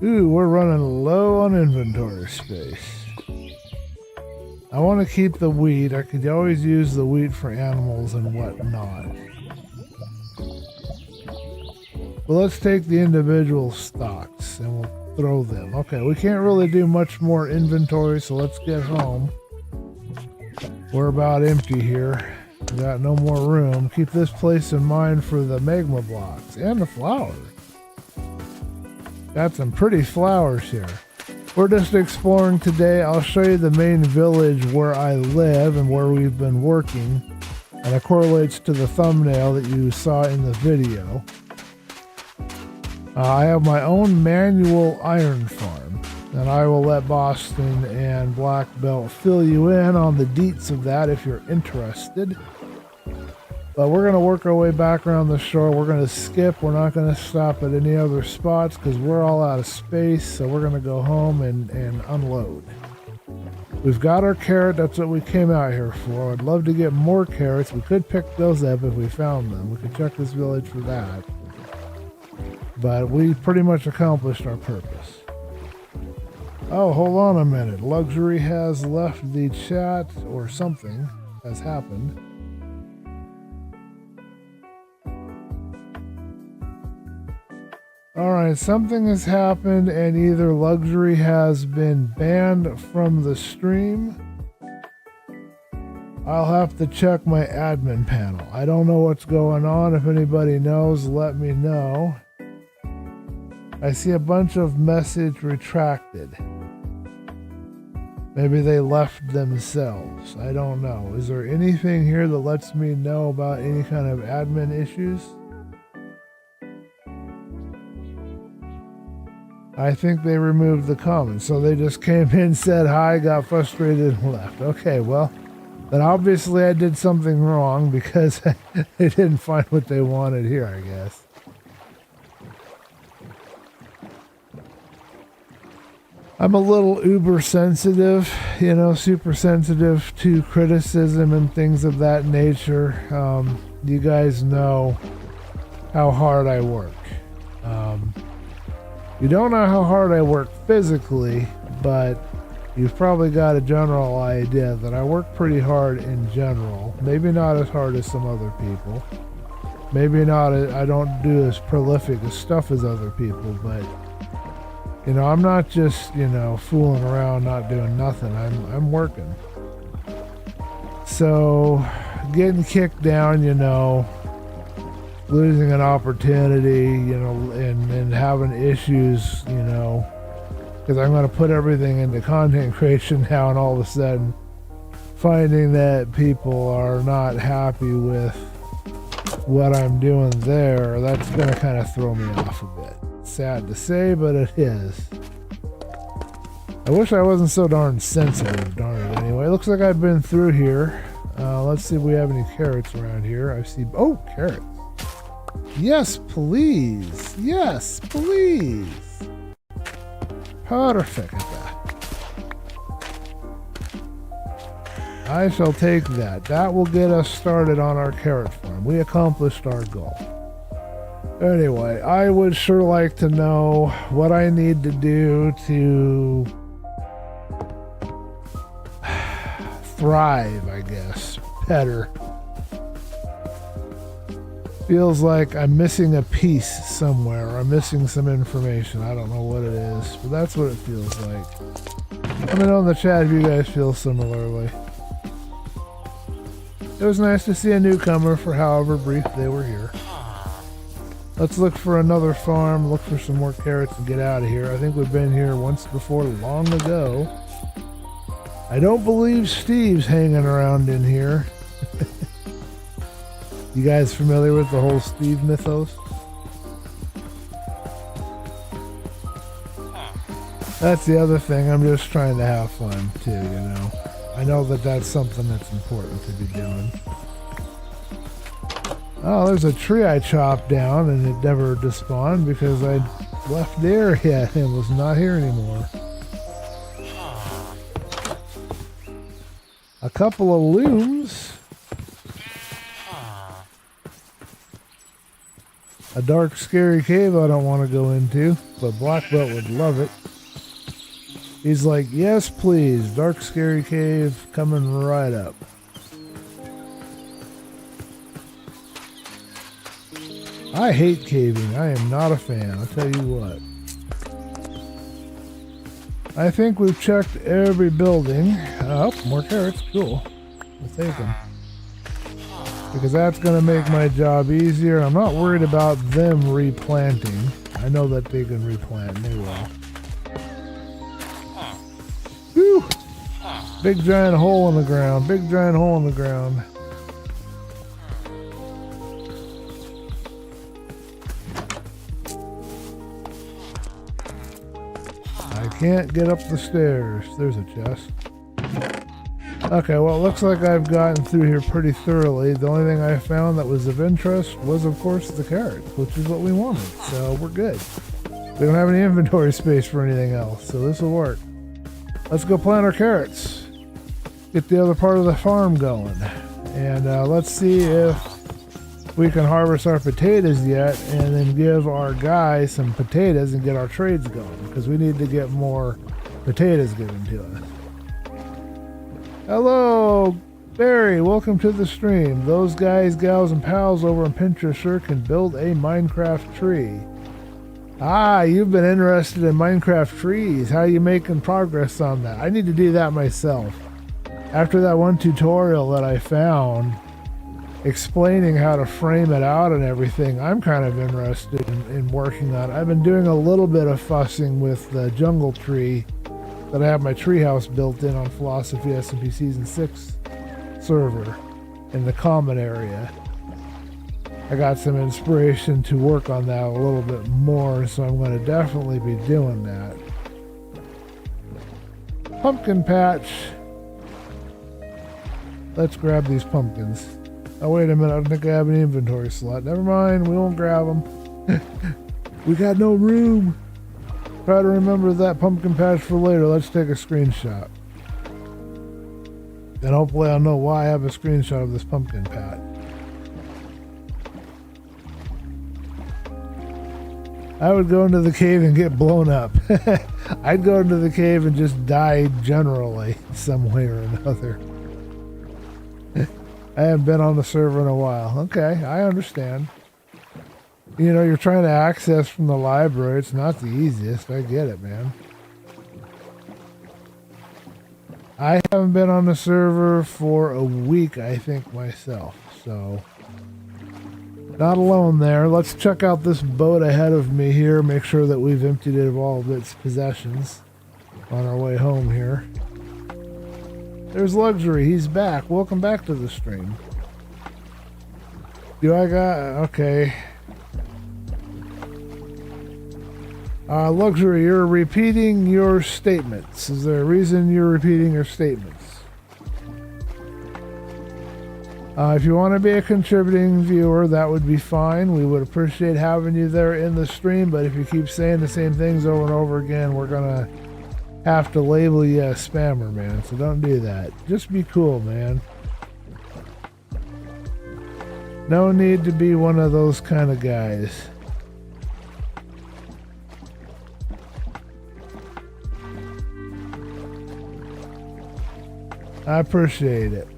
Speaker 1: Ooh, we're running low on inventory space. I want to keep the wheat. I could always use the wheat for animals and whatnot. Well, let's take the individual stocks and we'll throw them. Okay, we can't really do much more inventory, so let's get home. We're about empty here. We got no more room. Keep this place in mind for the magma blocks and the flowers. Got some pretty flowers here. We're just exploring today. I'll show you the main village where I live and where we've been working. And it correlates to the thumbnail that you saw in the video. I have my own manual iron farm, and I will let Boston and Black Belt fill you in on the deets of that if you're interested. But we're going to work our way back around the shore. We're going to skip. We're not going to stop at any other spots because we're all out of space, so we're going to go home and unload. We've got our carrot. That's what we came out here for. I'd love to get more carrots. We could pick those up if we found them. We could check this village for that. But we pretty much accomplished our purpose. Oh, hold on a minute. Luxury has left the chat, or something has happened. Alright, something has happened and either Luxury has been banned from the stream. I'll have to check my admin panel. I don't know what's going on. If anybody knows, let me know. I see a bunch of message retracted. Maybe they left themselves. I don't know. Is there anything here that lets me know about any kind of admin issues? I think they removed the comments. So they just came in, said hi, got frustrated, and left. Okay, well, then obviously I did something wrong because they didn't find what they wanted here, I guess. I'm a little uber sensitive, you know, super sensitive to criticism and things of that nature. You guys know how hard I work. You don't know how hard I work physically, but you've probably got a general idea that I work pretty hard in general. Maybe not as hard as some other people. Maybe not, I don't do as prolific as stuff as other people, but you know, I'm not just, you know, fooling around, not doing nothing. I'm working. So, getting kicked down, you know, losing an opportunity, you know, and having issues, you know, because I'm going to put everything into content creation now, and all of a sudden finding that people are not happy with what I'm doing there, that's going to kind of throw me off a bit. Sad to say, but it is. I wish I wasn't so darn sensitive, darn it. Anyway, looks like I've been through here. Let's see if we have any carrots around here. I see, oh, carrots. Yes, please. Yes, please. Perfect. I shall take that. That will get us started on our carrot farm. We accomplished our goal. Anyway, I would sure like to know what I need to do to thrive, I guess. Better. Feels like I'm missing a piece somewhere, or I'm missing some information. I don't know what it is, but that's what it feels like. Let me know in the chat if you guys feel similarly. It was nice to see a newcomer for however brief they were here. Let's look for another farm, look for some more carrots and get out of here. I think we've been here once before long ago. I don't believe Steve's hanging around in here. You guys familiar with the whole Steve mythos? That's the other thing. I'm just trying to have fun too, you know. I know that that's something that's important to be doing. Oh, there's a tree I chopped down and it never despawned because I left the area and was not here anymore. A couple of looms. A dark, scary cave I don't want to go into, but Black Belt would love it. He's like, yes, please. Dark, scary cave coming right up. I hate caving. I am not a fan. I'll tell you what. I think we've checked every building. Oh, more carrots. Cool. We'll take them. Because that's going to make my job easier. I'm not worried about them replanting. I know that they can replant. They will. Whew. Big giant hole in the ground. Big giant hole in the ground. I can't get up the stairs. There's a chest. Okay, well, it looks like I've gotten through here pretty thoroughly. The only thing I found that was of interest was, of course, the carrots, which is what we wanted. So we're good. We don't have any inventory space for anything else, so this will work. Let's go plant our carrots. Get the other part of the farm going. And let's see if we can harvest our potatoes yet and then give our guy some potatoes and get our trades going, because we need to get more potatoes given to us. Hello, Barry. Welcome to the stream. Those guys, gals, and pals over on Pinterest sure can build a Minecraft tree. Ah, you've been interested in Minecraft trees. How are you making progress on that? I need to do that myself. After that one tutorial that I found explaining how to frame it out and everything, I'm kind of interested in working on it. I've been doing a little bit of fussing with the jungle tree that I have my treehouse built in on Philosophy SMP Season 6 server in the common area. I got some inspiration to work on that a little bit more, so I'm going to definitely be doing that. Pumpkin patch. Let's grab these pumpkins. Oh, wait a minute. I don't think I have an inventory slot. Never mind. We won't grab them. We got no room. Try to remember that pumpkin patch for later. Let's take a screenshot. And hopefully I'll know why I have a screenshot of this pumpkin patch. I would go into the cave and get blown up. I'd go into the cave and just die generally, some way or another. I haven't been on the server in a while. Okay, I understand. You know, you're trying to access from the library. It's not the easiest. I get it, man. I haven't been on the server for a week, I think, myself. So, not alone there. Let's check out this boat ahead of me here. Make sure that we've emptied it of all of its possessions on our way home here. There's Luxury. He's back. Welcome back to the stream. Okay. Luxury, you're repeating your statements. Is there a reason you're repeating your statements? If you want to be a contributing viewer, that would be fine. We would appreciate having you there in the stream, but if you keep saying the same things over and over again, we're going to have to label you a spammer, man. So don't do that. Just be cool, man. No need to be one of those kind of guys. I appreciate it.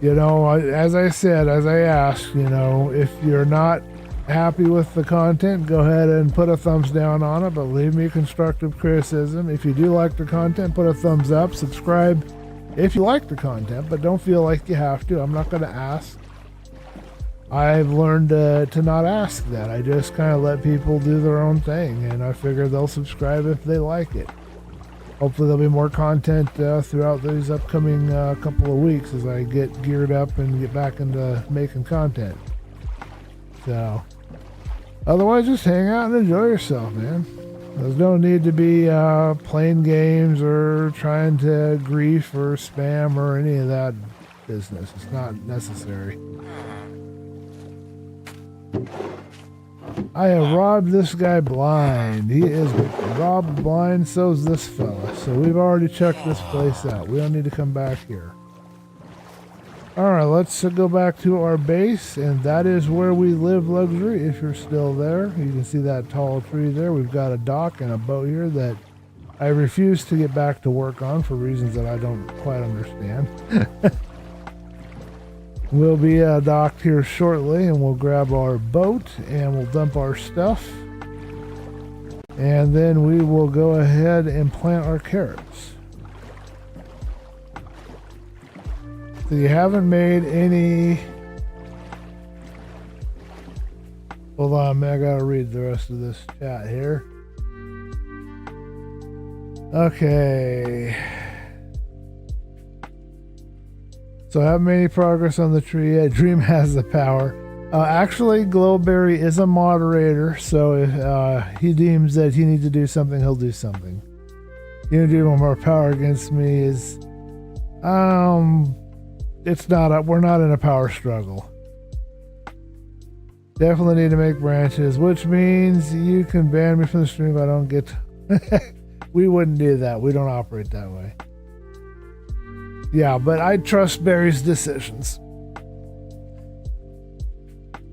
Speaker 1: You know, as I said, as I asked, you know, if you're not happy with the content, go ahead and put a thumbs down on it, but leave me constructive criticism. If you do like the content, put a thumbs up, subscribe if you like the content, but don't feel like you have to. I'm not going to ask. I've learned to not ask that. I just kind of let people do their own thing, and I figure they'll subscribe if they like it. Hopefully there'll be more content throughout these upcoming couple of weeks as I get geared up and get back into making content. So, otherwise just hang out and enjoy yourself, man. There's no need to be playing games or trying to grief or spam or any of that business. It's not necessary. I have robbed this guy blind. He is robbed blind, so's this fella. So we've already checked this place out. We don't need to come back here. Alright, let's go back to our base, and that is where we live luxury, if you're still there. You can see that tall tree there. We've got a dock and a boat here that I refuse to get back to work on for reasons that I don't quite understand. We'll be docked here shortly, and we'll grab our boat, and we'll dump our stuff. And then we will go ahead and plant our carrots. So you haven't made any... Hold on, man, I gotta read the rest of this chat here. Okay. So I haven't made any progress on the tree yet. Dream has the power. Actually, Glowberry is a moderator, so if he deems that he needs to do something, he'll do something. You know, do more power against me is... It's not we're not in a power struggle. Definitely need to make branches, which means you can ban me from the stream if I don't get to... We wouldn't do that. We don't operate that way. Yeah, but I trust Barry's decisions.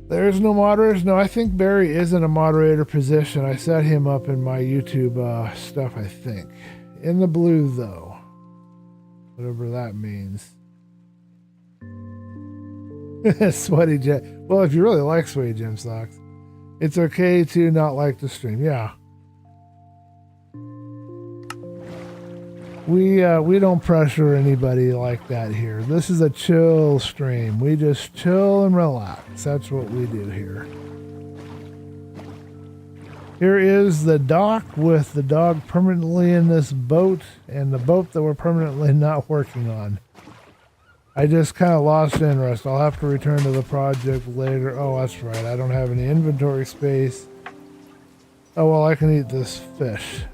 Speaker 1: There's no moderators. No, I think Barry is in a moderator position. I set him up in my YouTube stuff, I think. In the blue, though. Whatever that means. Sweaty Gem. Well, if you really like Sweaty Gem Socks, it's okay to not like the stream. Yeah. We don't pressure anybody like that here. This is a chill stream. We just chill and relax. That's what we do here. Here is the dock with the dog permanently in this boat and the boat that we're permanently not working on. I just kind of lost interest. I'll have to return to the project later. Oh, that's right. I don't have any inventory space. Oh, well, I can eat this fish.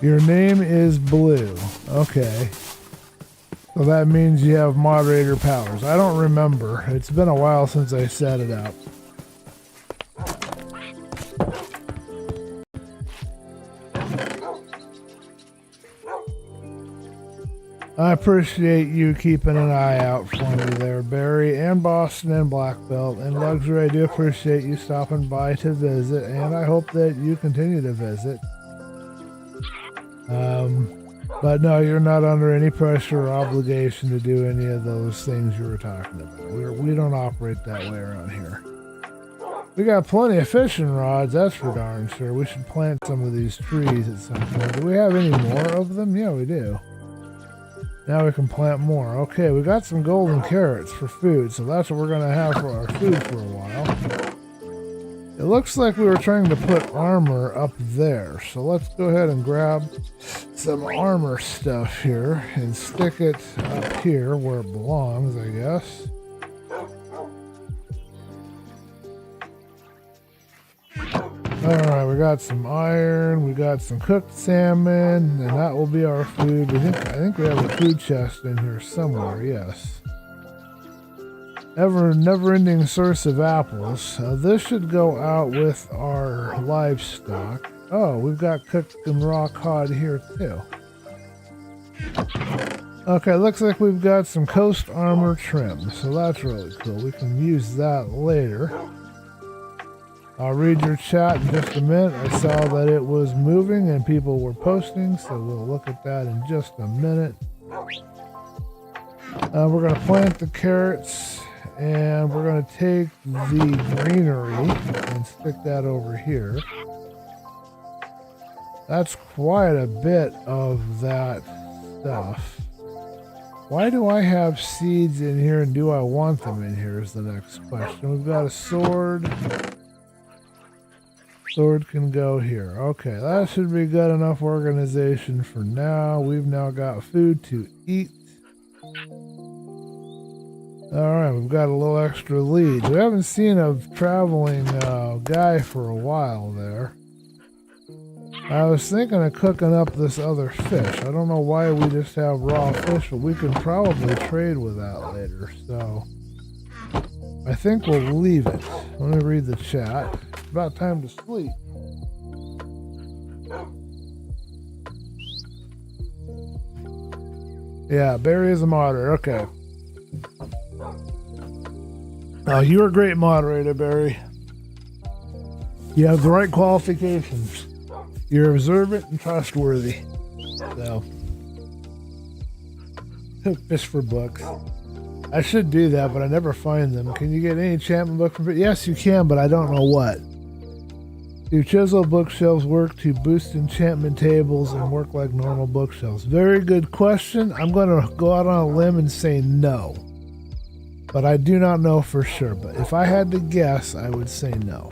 Speaker 1: Your name is Blue. Okay. So that means you have moderator powers. I don't remember. It's been a while since I set it up. I appreciate you keeping an eye out for me there, Barry, and Boston and Black Belt. And Luxury, I do appreciate you stopping by to visit, and I hope that you continue to visit. But no, you're not under any pressure or obligation to do any of those things you were talking about. We don't operate that way around here. We got plenty of fishing rods, that's for darn sure. We should plant some of these trees at some point. Do we have any more of them? Yeah, we do. Now we can plant more. Okay, we got some golden carrots for food, so that's what we're going to have for our food for a while. It looks like we were trying to put armor up there, so let's go ahead and grab some armor stuff here and stick it up here where it belongs, I guess. Alright, we got some iron, we got some cooked salmon, and that will be our food. I think we have a food chest in here somewhere, yes. Never-ending source of apples. This should go out with our livestock. Oh, we've got cooked and raw cod here too. Okay, looks like we've got some coast armor trim, so that's really cool. We can use that later. I'll read your chat in just a minute. I saw that it was moving and people were posting, so we'll look at that in just a minute. We're going to plant the carrots. And we're going to take the greenery and stick that over here. That's quite a bit of that stuff. Why do I have seeds in here and do I want them in here is the next question. We've got a sword. Sword can go here. Okay, that should be good enough organization for now. We've now got food to eat. Alright, we've got a little extra leads. We haven't seen a traveling guy for a while there. I was thinking of cooking up this other fish. I don't know why we just have raw fish, but we can probably trade with that later. So I think we'll leave it. Let me read the chat. It's about time to sleep. Yeah, Barry is a moderator. Okay. Oh, you're a great moderator, Barry. You have the right qualifications. You're observant and trustworthy. So, fish for books. I should do that, but I never find them. Can you get any enchantment book from it? Yes, you can, but I don't know what. Do chisel bookshelves work to boost enchantment tables and work like normal bookshelves? Very good question. I'm going to go out on a limb and say no. But I do not know for sure. But if I had to guess, I would say no.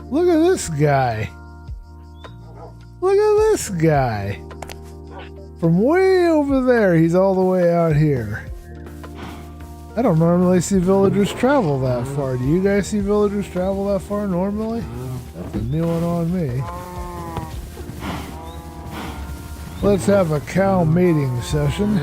Speaker 1: Look at this guy. Look at this guy. From way over there, he's all the way out here. I don't normally see villagers travel that far. Do you guys see villagers travel that far normally? That's a new one on me. Let's have a cow mating session.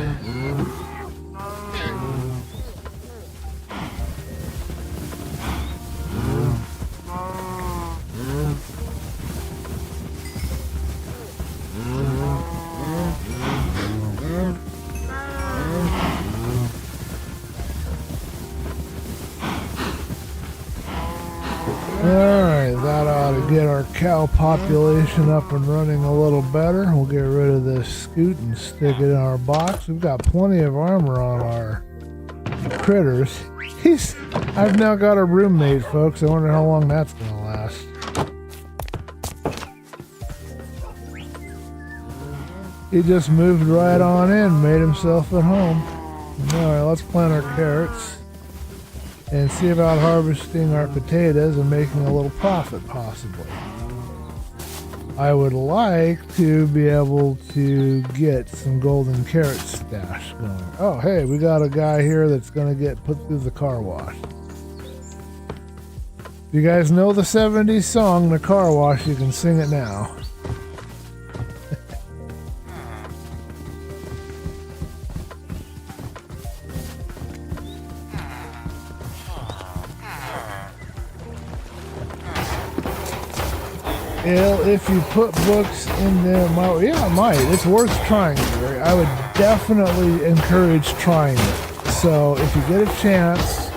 Speaker 1: Alright, that ought to get our cow population up and running a little better. We'll get rid of this scoot and stick it in our box. We've got plenty of armor on our critters. I've now got a roommate, folks. I wonder how long that's going to last. He just moved right on in, made himself at home. Alright, let's plant our carrots and see about harvesting our potatoes and making a little profit, possibly. I would like to be able to get some golden carrot stash going. Oh, hey, we got a guy here that's going to get put through the car wash. If you guys know the 70s song, The Car Wash, you can sing it now. If you put books in there, yeah, it might. It's worth trying. I would definitely encourage trying it. So if you get a chance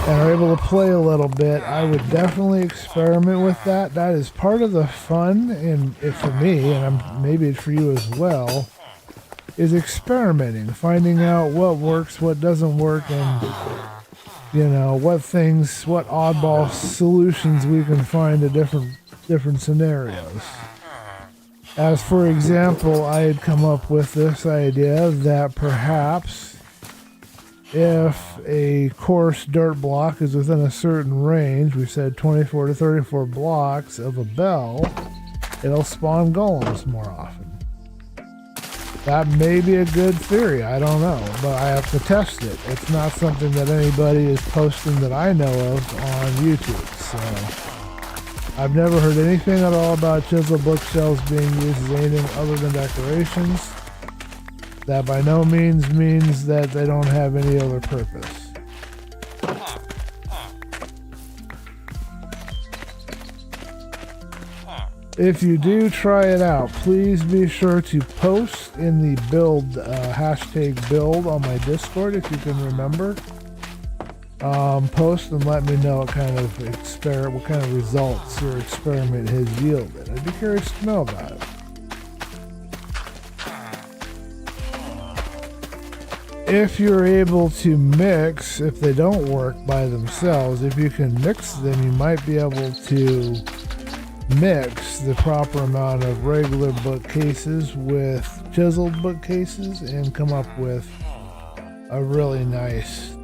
Speaker 1: and are able to play a little bit, I would definitely experiment with that. That is part of the fun, and for me, and maybe it's for you as well, is experimenting, finding out what works, what doesn't work, and what oddball solutions we can find to different scenarios. As for example, I had come up with this idea that perhaps if a coarse dirt block is within a certain range, we said 24 to 34 blocks of a bell, it'll spawn golems more often. That may be a good theory, I don't know, but I have to test it. It's not something that anybody is posting that I know of on YouTube, so I've never heard anything at all about chisel bookshelves being used as anything other than decorations. That by no means means that they don't have any other purpose. If you do try it out, please be sure to post in the build, hashtag build on my Discord if you can remember. Post and let me know what kind of results your experiment has yielded. I'd be curious to know about it. If you're able to mix, if they don't work by themselves, if you can mix them, you might be able to mix the proper amount of regular bookcases with chiseled bookcases and come up with a really nice,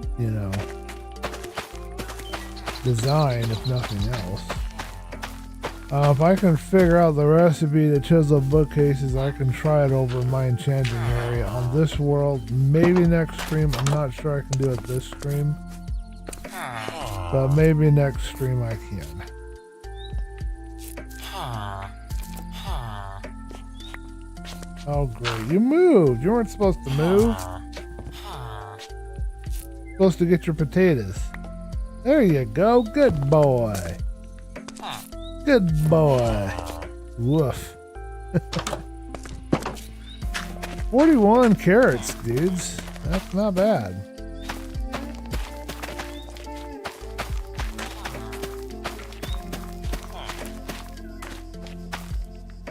Speaker 1: design, if nothing else. If I can figure out the recipe to chisel bookcases, I can try it over my enchanting area on this world. Maybe next stream. I'm not sure I can do it this stream. But maybe next stream I can. Oh great, you moved! You weren't supposed to move. Supposed to get your potatoes. There you go, good boy. Good boy. Woof. 41 carrots, dudes. That's not bad.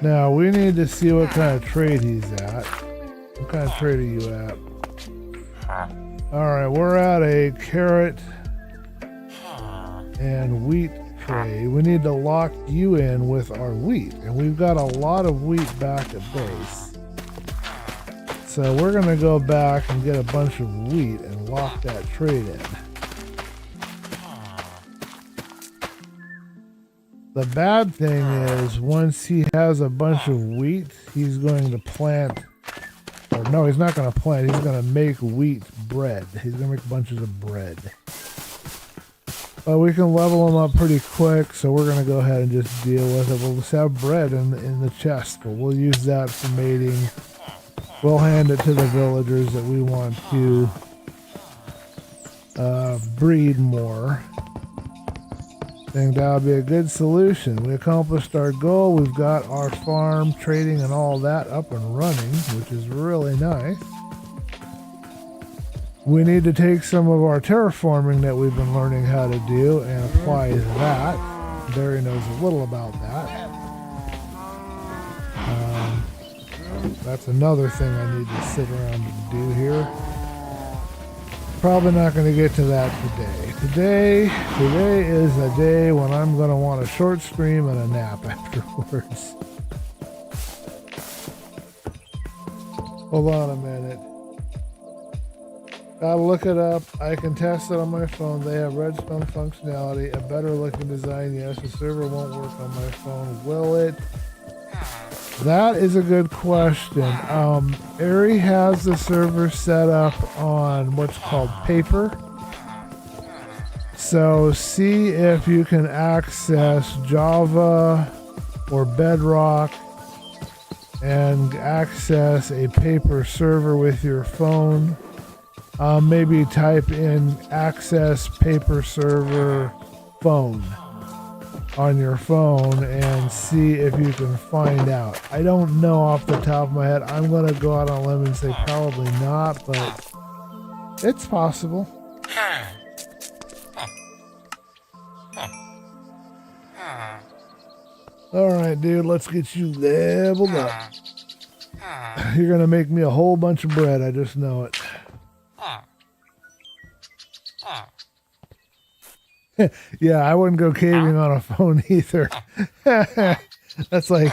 Speaker 1: Now, we need to see what kind of trade he's at. What kind of trade are you at? Alright, we're at a carrot and wheat trade. We need to lock you in with our wheat. And we've got a lot of wheat back at base. So we're going to go back and get a bunch of wheat and lock that trade in. The bad thing is, once he has a bunch of wheat, he's going to plant, or no, he's not going to plant, he's going to make wheat bread. He's going to make bunches of bread. But we can level him up pretty quick, so we're going to go ahead and just deal with it. We'll just have bread in the chest, but we'll use that for mating. We'll hand it to the villagers that we want to breed more. I think that would be a good solution. We accomplished our goal. We've got our farm, trading, and all that up and running, which is really nice. We need to take some of our terraforming that we've been learning how to do and apply that. Barry knows a little about that. That's another thing I need to sit around and do here. Probably not going to get to that today. Today is a day when I'm going to want a short stream and a nap afterwards. Hold on a minute. Gotta look it up. I can test it on my phone. They have redstone functionality. A better looking design, yes. The server won't work on my phone. Will it? That is a good question. Ari has the server set up on what's called paper. So see if you can access Java or Bedrock and access a paper server with your phone. Maybe type in access paper server phone on your phone and see if you can find out. I don't know off the top of my head. I'm going to go out on a limb and say probably not, but it's possible. Alright, dude, let's get you leveled up. You're going to make me a whole bunch of bread, I just know it. Yeah, I wouldn't go caving on a phone either. That's like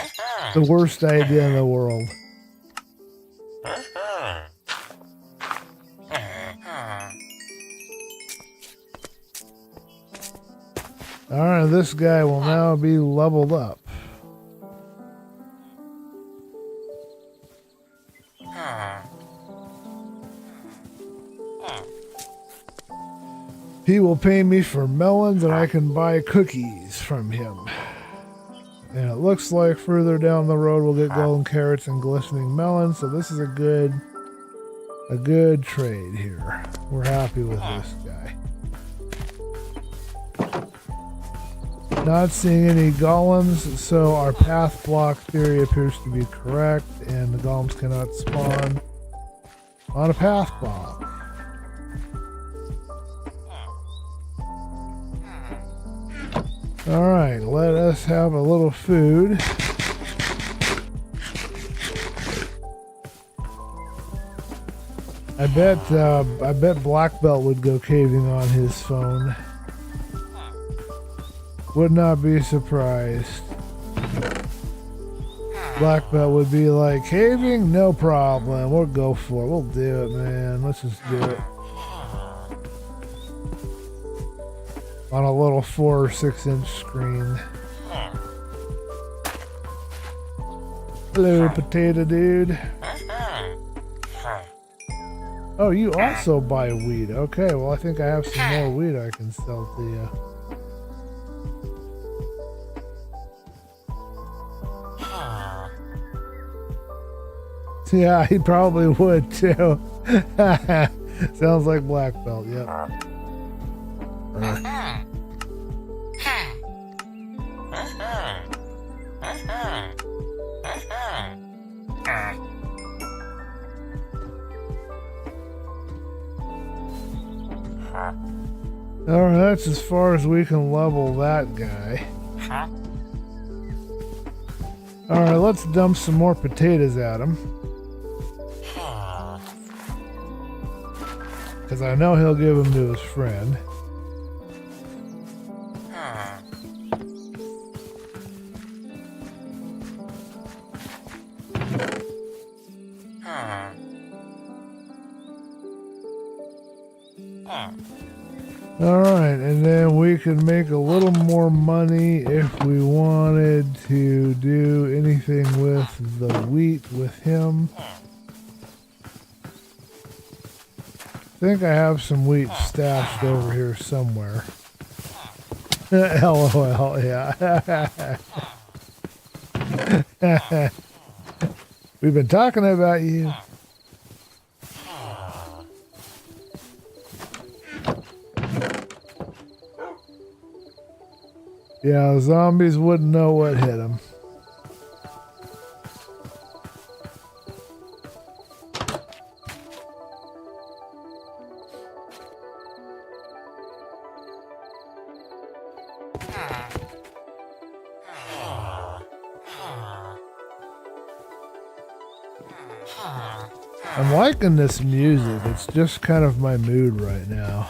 Speaker 1: the worst idea in the world. Alright, this guy will now be leveled up. He will pay me for melons and I can buy cookies from him. And it looks like further down the road we'll get golden carrots and glistening melons. So this is a good trade here. We're happy with this guy. Not seeing any golems, so our path block theory appears to be correct, and the golems cannot spawn on a path block. Alright, let us have a little food. I bet Black Belt would go caving on his phone. Would not be surprised. Black Belt would be like, caving? No problem. We'll go for it. We'll do it, man. Let's just do it. on a little 4 or 6 inch screen. Hello, potato dude. Oh, you also buy wheat. Okay, well, I think I have some more wheat I can sell to you. Yeah, he probably would too. Sounds like black belt, yep. Alright, that's as far as we can level that guy. Alright, let's dump some more potatoes at him. Because I know he'll give them to his friend. Alright, and then we can make a little more money if we wanted to do anything with the wheat with him. I think I have some wheat stashed over here somewhere. LOL, yeah. We've been talking about you. Yeah, the zombies wouldn't know what hit them. I'm liking this music. It's just kind of my mood right now.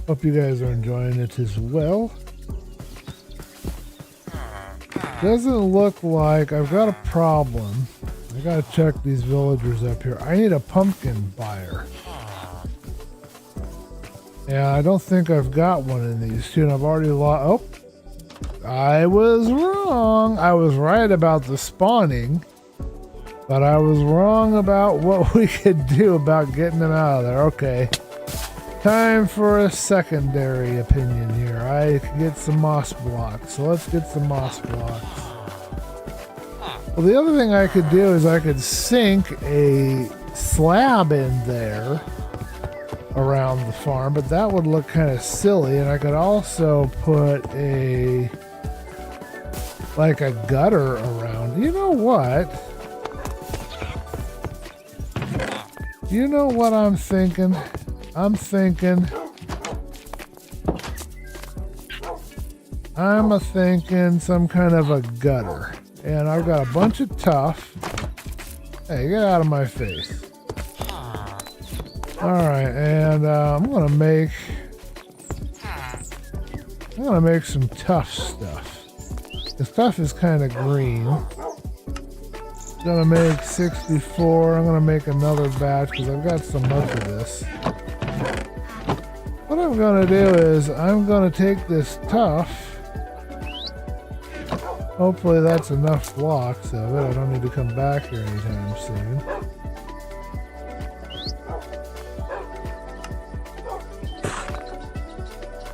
Speaker 1: Hope you guys are enjoying it as well. Doesn't look like I've got a problem. I gotta check these villagers up here. I need a pumpkin buyer. Yeah, I don't think I've got one in these two, and I've already lost. Oh, I was wrong. I was right about the spawning, but I was wrong about what we could do about getting them out of there. Okay. Time for a secondary opinion here. I can get some moss blocks. So let's get some moss blocks. Well, the other thing I could do is I could sink a slab in there around the farm, but that would look kind of silly. And I could also put like a gutter around. You know what? You know what I'm thinking? I'm thinking some kind of a gutter. And I've got a bunch of tuff. Hey, get out of my face. Alright, and I'm gonna make some tough stuff. This stuff is kind of green. Gonna make 64. I'm gonna make another batch because I've got so much of this. What I'm gonna do is I'm gonna take this tuff. Hopefully that's enough blocks of it. I don't need to come back here anytime soon.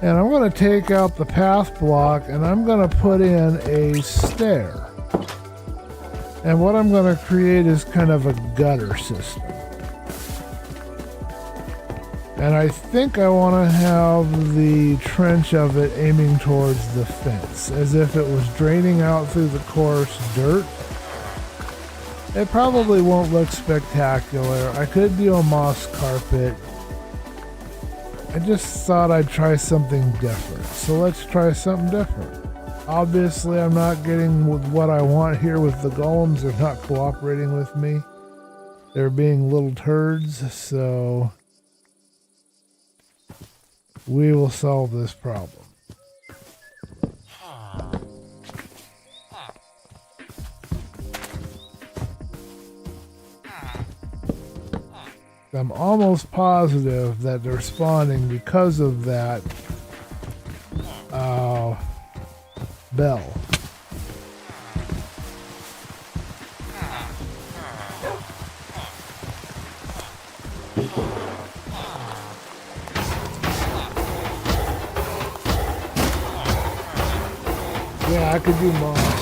Speaker 1: And I'm gonna take out the path block and I'm gonna put in a stair. And what I'm going to create is kind of a gutter system. And I think I want to have the trench of it aiming towards the fence, as if it was draining out through the coarse dirt. It probably won't look spectacular. I could do a moss carpet. I just thought I'd try something different. So let's try something different. Obviously, I'm not getting with what I want here with the golems. They're not cooperating with me. They're being little turds, so we will solve this problem. I'm almost positive that they're spawning because of that bell. Yeah, I could do moss.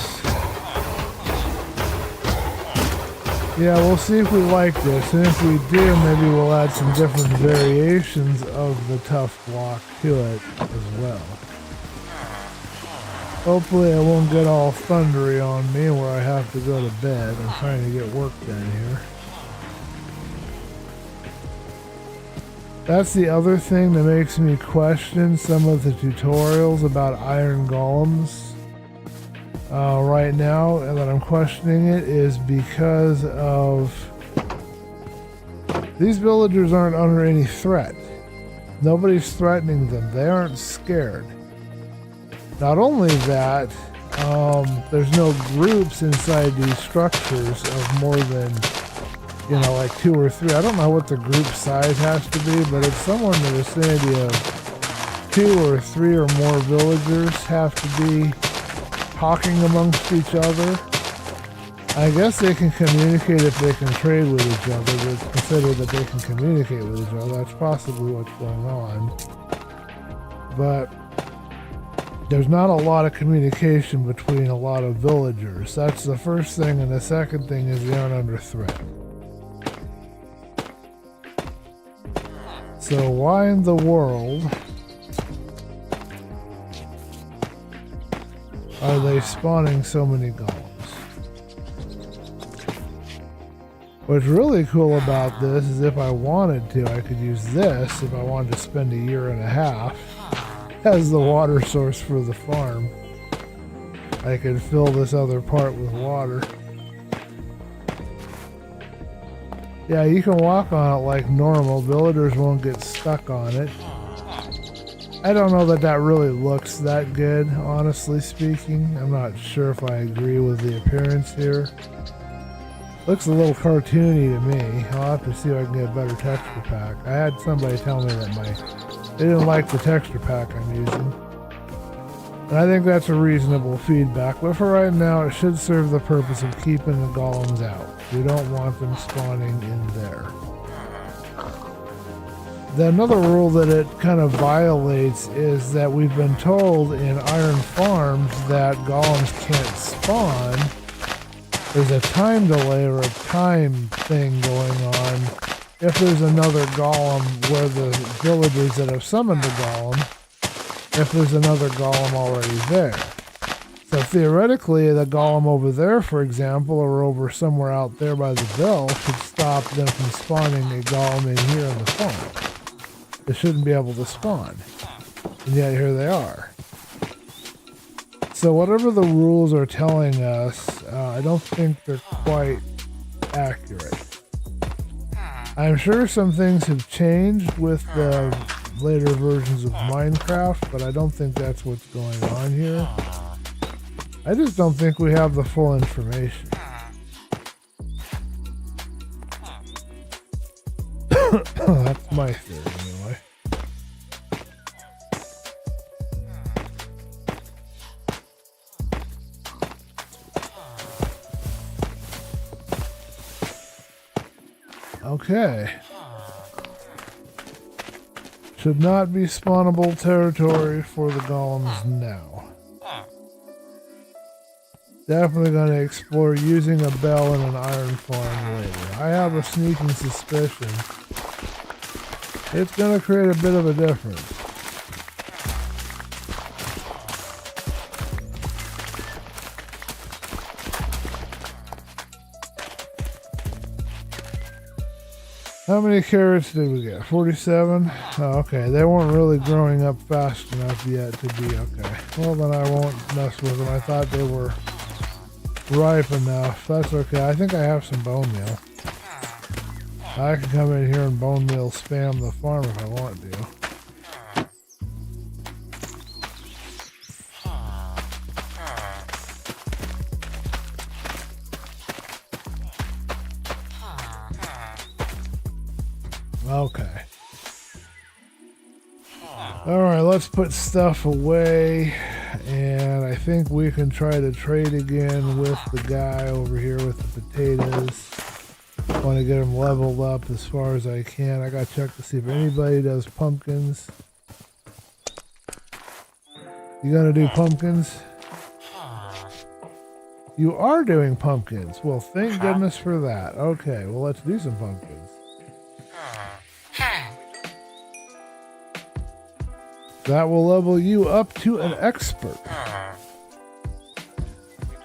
Speaker 1: Yeah, we'll see if we like this, and if we do, maybe we'll add some different variations of the tough block to it as well. Hopefully I won't get all thundery on me where I have to go to bed. I'm trying to get work done here. That's the other thing that makes me question some of the tutorials about iron golems. Right now, and that I'm questioning it is because of these villagers aren't under any threat. Nobody's threatening them. They aren't scared. Not only that, there's no groups inside these structures of more than, you know, like 2 or 3. I don't know what the group size has to be, but it's somewhere in the vicinity of 2 or 3 or more villagers have to be talking amongst each other. I guess they can communicate if they can trade with each other, but consider that they can communicate with each other. That's possibly what's going on. But there's not a lot of communication between a lot of villagers. That's the first thing, and the second thing is they aren't under threat. So why in the world are they spawning so many golems? What's really cool about this is if I wanted to, I could use this if I wanted to spend 1.5 years as the water source for the farm. I could fill this other part with water. Yeah, you can walk on it like normal. Villagers won't get stuck on it. I don't know that that really looks that good, honestly speaking. I'm not sure if I agree with the appearance here. Looks a little cartoony to me. I'll have to see if I can get a better texture pack. I had somebody tell me that they didn't like the texture pack I'm using. And I think that's a reasonable feedback, but for right now it should serve the purpose of keeping the golems out. We don't want them spawning in there. Another rule that it kind of violates is that we've been told in iron farms that golems can't spawn. There's a time delay or a time thing going on if there's another golem where the villagers that have summoned the golem, if there's another golem already there. So theoretically, the golem over there, for example, or over somewhere out there by the bell, should stop them from spawning a golem in here on the farm. They shouldn't be able to spawn, and yet here they are. So whatever the rules are telling us, I don't think they're quite accurate. I'm sure some things have changed with the later versions of Minecraft, but I don't think that's what's going on here. I just don't think we have the full information. That's my theory anyway. Okay. Should not be spawnable territory for the golems now. Definitely going to explore using a bell in an iron farm later. I have a sneaking suspicion it's going to create a bit of a difference. How many carrots did we get? 47? Oh, okay. They weren't really growing up fast enough yet to be okay. Well, then I won't mess with them. I thought they were ripe enough. That's okay. I think I have some bone meal. I can come in here and bone meal spam the farm if I want to. Okay. Alright, let's put stuff away. and I think we can try to trade again with the guy over here with the potatoes. I want to get him leveled up as far as I can. I gotta check to see if anybody does pumpkins. You gonna do pumpkins? You are doing pumpkins. Well, thank goodness for that. Okay, well, let's do some pumpkins. That will level you up to an expert.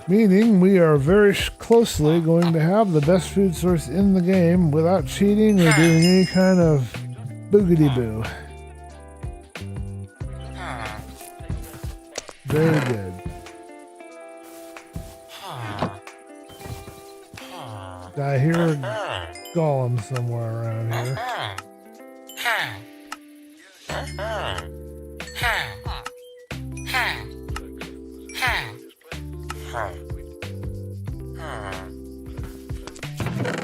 Speaker 1: Meaning we are very closely going to have the best food source in the game without cheating or doing any kind of boogity-boo. Very good. I hear a golem somewhere around here.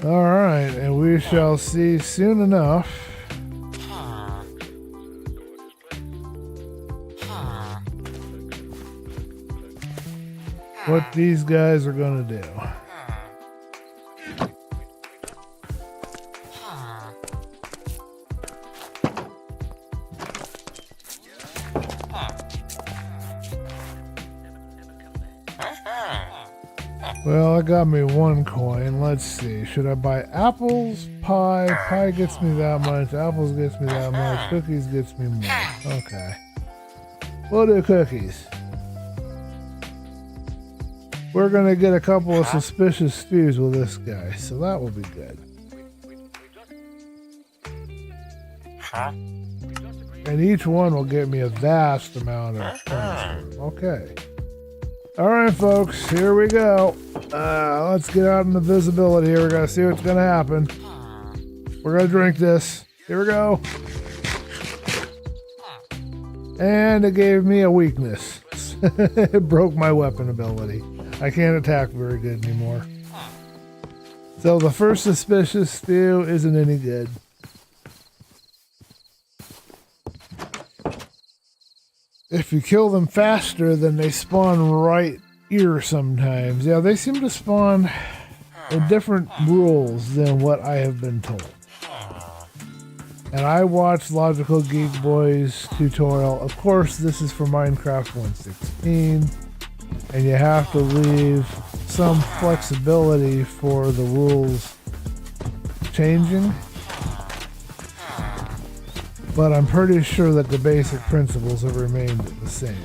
Speaker 1: All right, and we shall see soon enough what these guys are going to do. Well, it got me 1 coin. Let's see. Should I buy apples? Pie? Pie gets me that much. Apples gets me that much. Cookies gets me more. Okay. We'll do cookies. We're going to get a couple of suspicious stews with this guy, so that will be good. And each one will get me a vast amount of points. Okay. Alright, folks, here we go. Let's get out in the visibility here. We're going to see what's going to happen. We're going to drink this. Here we go. And it gave me a weakness. It broke my weapon ability. I can't attack very good anymore. So the first suspicious stew isn't any good. If you kill them faster, then they spawn right here sometimes. Yeah, they seem to spawn with different rules than what I have been told. And I watched Logical Geek Boy's tutorial. Of course, this is for Minecraft 1.16, and you have to leave some flexibility for the rules changing. But I'm pretty sure that the basic principles have remained the same.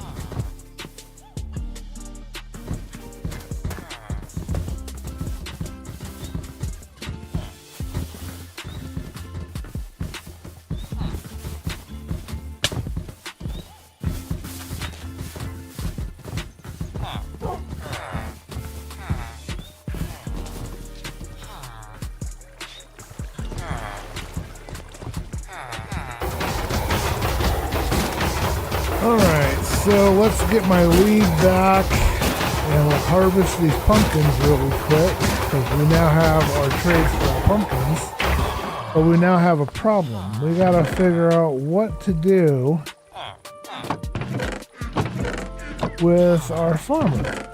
Speaker 1: Alright, so let's get my lead back and we'll harvest these pumpkins really quick because we now have our trades for our pumpkins. But we now have a problem. We gotta figure out what to do with our farmer.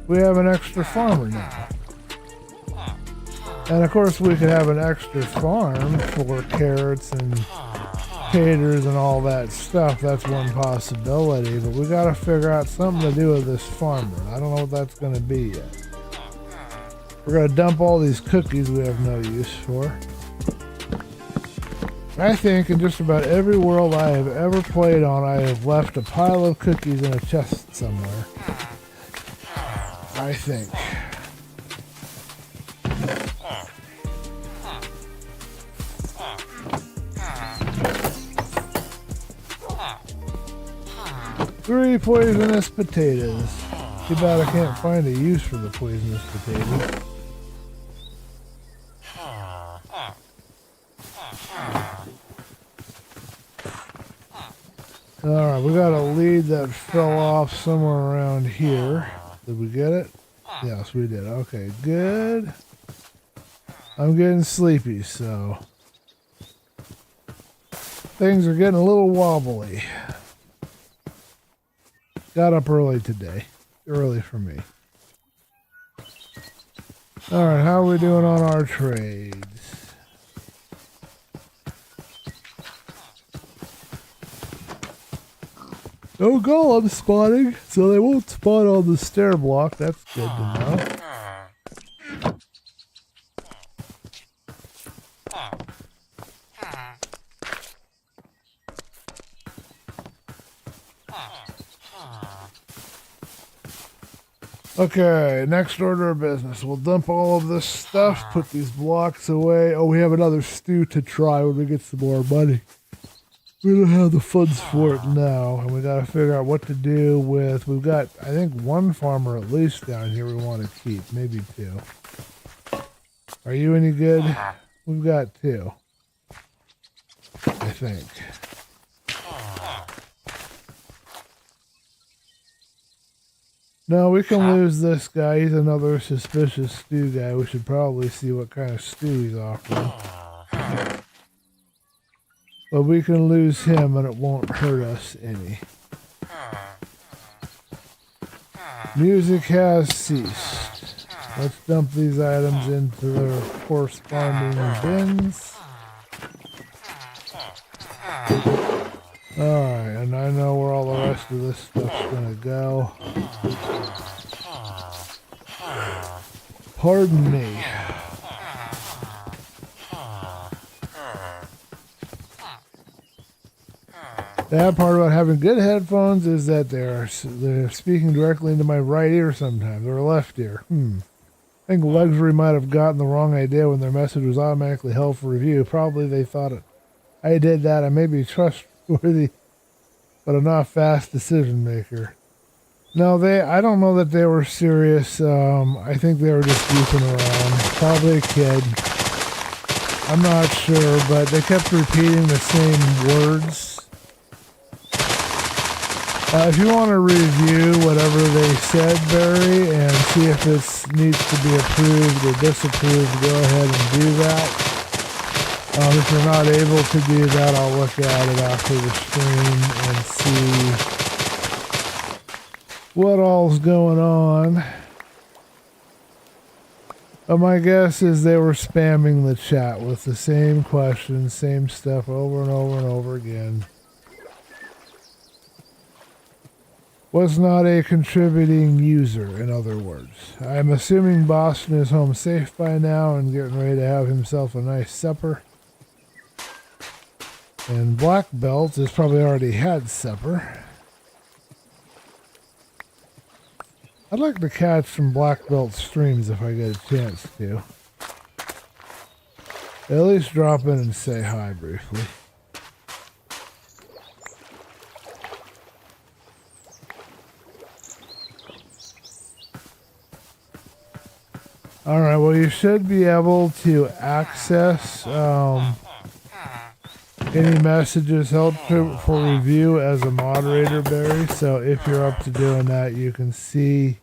Speaker 1: We have an extra farmer now. And of course we could have an extra farm for carrots and taters and all that stuff. That's one possibility, but we got to figure out something to do with this farmer. I don't know what that's going to be yet. We're going to dump all these cookies we have no use for. I think in just about every world I have ever played on, I have left a pile of cookies in a chest somewhere. I think. Three poisonous potatoes. Too bad I can't find a use for the poisonous potatoes. Alright, we got a lead that fell off somewhere around here. Did we get it? Yes, we did. Okay, good. I'm getting sleepy, so things are getting a little wobbly. Got up early today. Early for me. Alright, how are we doing on our trades? No golem spotting, so they won't spawn on the stair block. That's good to know. Okay, next order of business. We'll dump all of this stuff, put these blocks away. Oh, we have another stew to try when we get some more money. We don't have the funds for it now, and we gotta figure out what to do with... We've got, I think, one farmer at least down here we want to keep. Maybe two. Are you any good? We've got two. I think. No, we can lose this guy. He's another suspicious stew guy. We should probably see what kind of stew he's offering. But we can lose him and it won't hurt us any. Music has ceased. Let's dump these items into their corresponding bins. Alright, and I know where all the rest of this stuff's gonna go. Pardon me. The bad part about having good headphones is that they're speaking directly into my right ear sometimes, or left ear. I think Luxury might have gotten the wrong idea when their message was automatically held for review. Probably they thought I did that. I may be trustworthy, but I'm not a fast decision maker. No, I don't know that they were serious. I think they were just goofing around. Probably a kid. I'm not sure, but they kept repeating the same words. If you want to review whatever they said, Barry, and see if it needs to be approved or disapproved, go ahead and do that. If you're not able to do that, I'll look at it after the stream and see what all's going on. But my guess is they were spamming the chat with the same questions, same stuff over and over and over again. Was not a contributing user, in other words. I'm assuming Boston is home safe by now and getting ready to have himself a nice supper. And Black Belt has probably already had supper. I'd like to catch some Black Belt streams if I get a chance to. At least drop in and say hi briefly. Alright, well you should be able to access any messages held for review as a moderator, Barry. So if you're up to doing that, you can see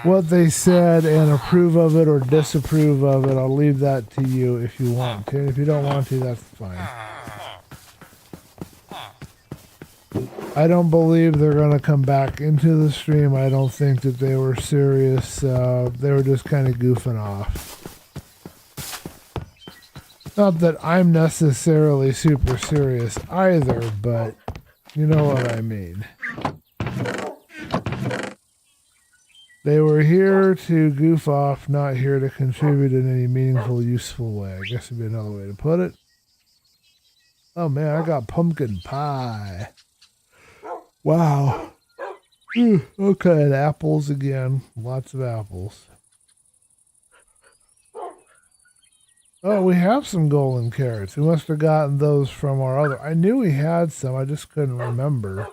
Speaker 1: what they said and approve of it or disapprove of it. I'll leave that to you if you want to. If you don't want to, that's fine. I don't believe they're going to come back into the stream. I don't think that they were serious. They were just kind of goofing off. Not that I'm necessarily super serious either, but you know what I mean. They were here to goof off, not here to contribute in any meaningful, useful way. I guess would be another way to put it. Oh man, I got pumpkin pie. Wow. Okay, and apples again. Lots of apples. Oh, we have some golden carrots. We must have gotten those from our other... I knew we had some. I just couldn't remember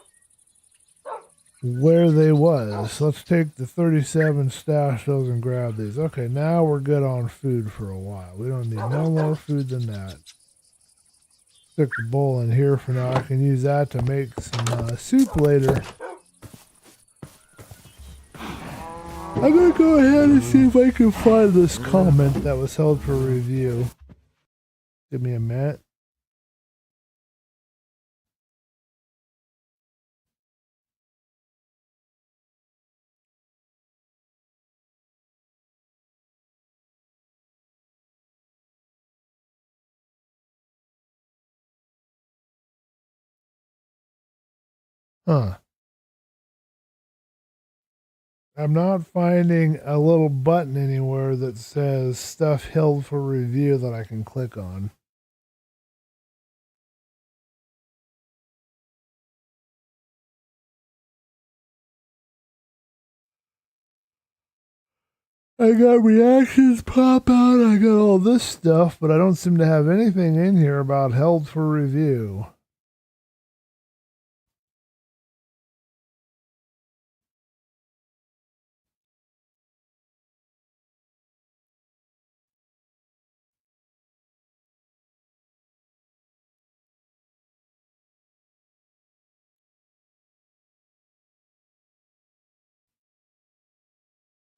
Speaker 1: where they was. Let's take the 37, stash those, and grab these. Okay, now we're good on food for a while. We don't need no more food than that. Stick the bowl in here for now. I can use that to make some soup later. I'm going to go ahead and see if I can find this comment that was held for review. Give me a minute. Huh. I'm not finding a little button anywhere that says stuff held for review that I can click on. I got reactions pop out, I got all this stuff, but I don't seem to have anything in here about held for review.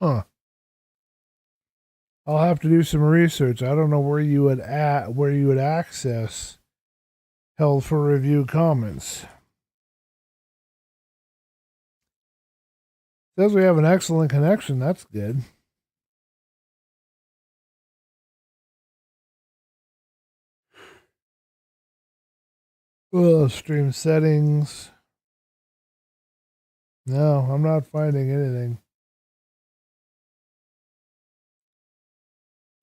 Speaker 1: Huh. I'll have to do some research. I don't know where you would access held for review comments. Says we have an excellent connection. That's good. Stream settings. No, I'm not finding anything.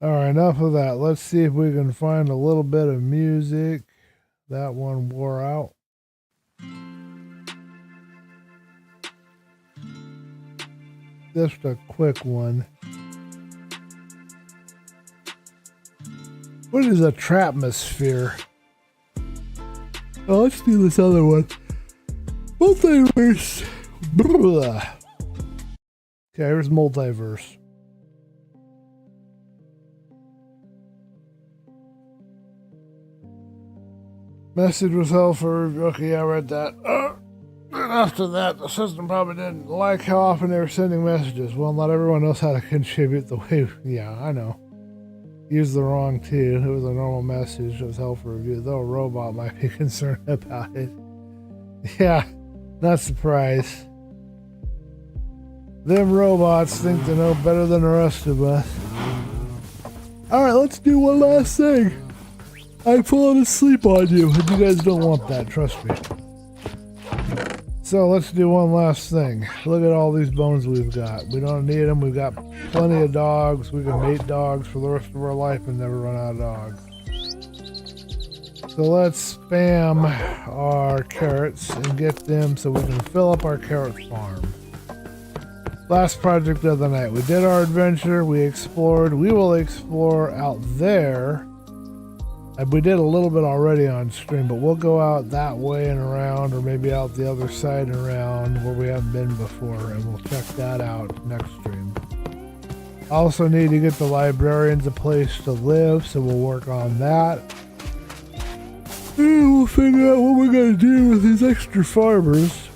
Speaker 1: All right, enough of that. Let's see if we can find a little bit of music. That one wore out. Just a quick one. What is a trapmosphere? Oh, let's do this other one. Multiverse. Blah. Okay, here's multiverse. Message was held for. Okay, I read that. And after that, the system probably didn't like how often they were sending messages. Well, not everyone knows how to contribute the way. Yeah, I know. Used the wrong too. It was a normal message. It was held for review. Though a robot might be concerned about it. Yeah, not surprised. Them robots think they know better than the rest of us. Alright, let's do one last thing. I'm falling asleep on you, and you guys don't want that, trust me. So let's do one last thing. Look at all these bones we've got. We don't need them. We've got plenty of dogs. We can mate dogs for the rest of our life and never run out of dogs. So let's spam our carrots and get them so we can fill up our carrot farm. Last project of the night. We did our adventure. We explored. We will explore out there. We did a little bit already on stream, but we'll go out that way and around, or maybe out the other side and around where we haven't been before, and we'll check that out next stream. Also need to get the librarians a place to live, so we'll work on that. And we'll figure out what we're going to do with these extra farmers.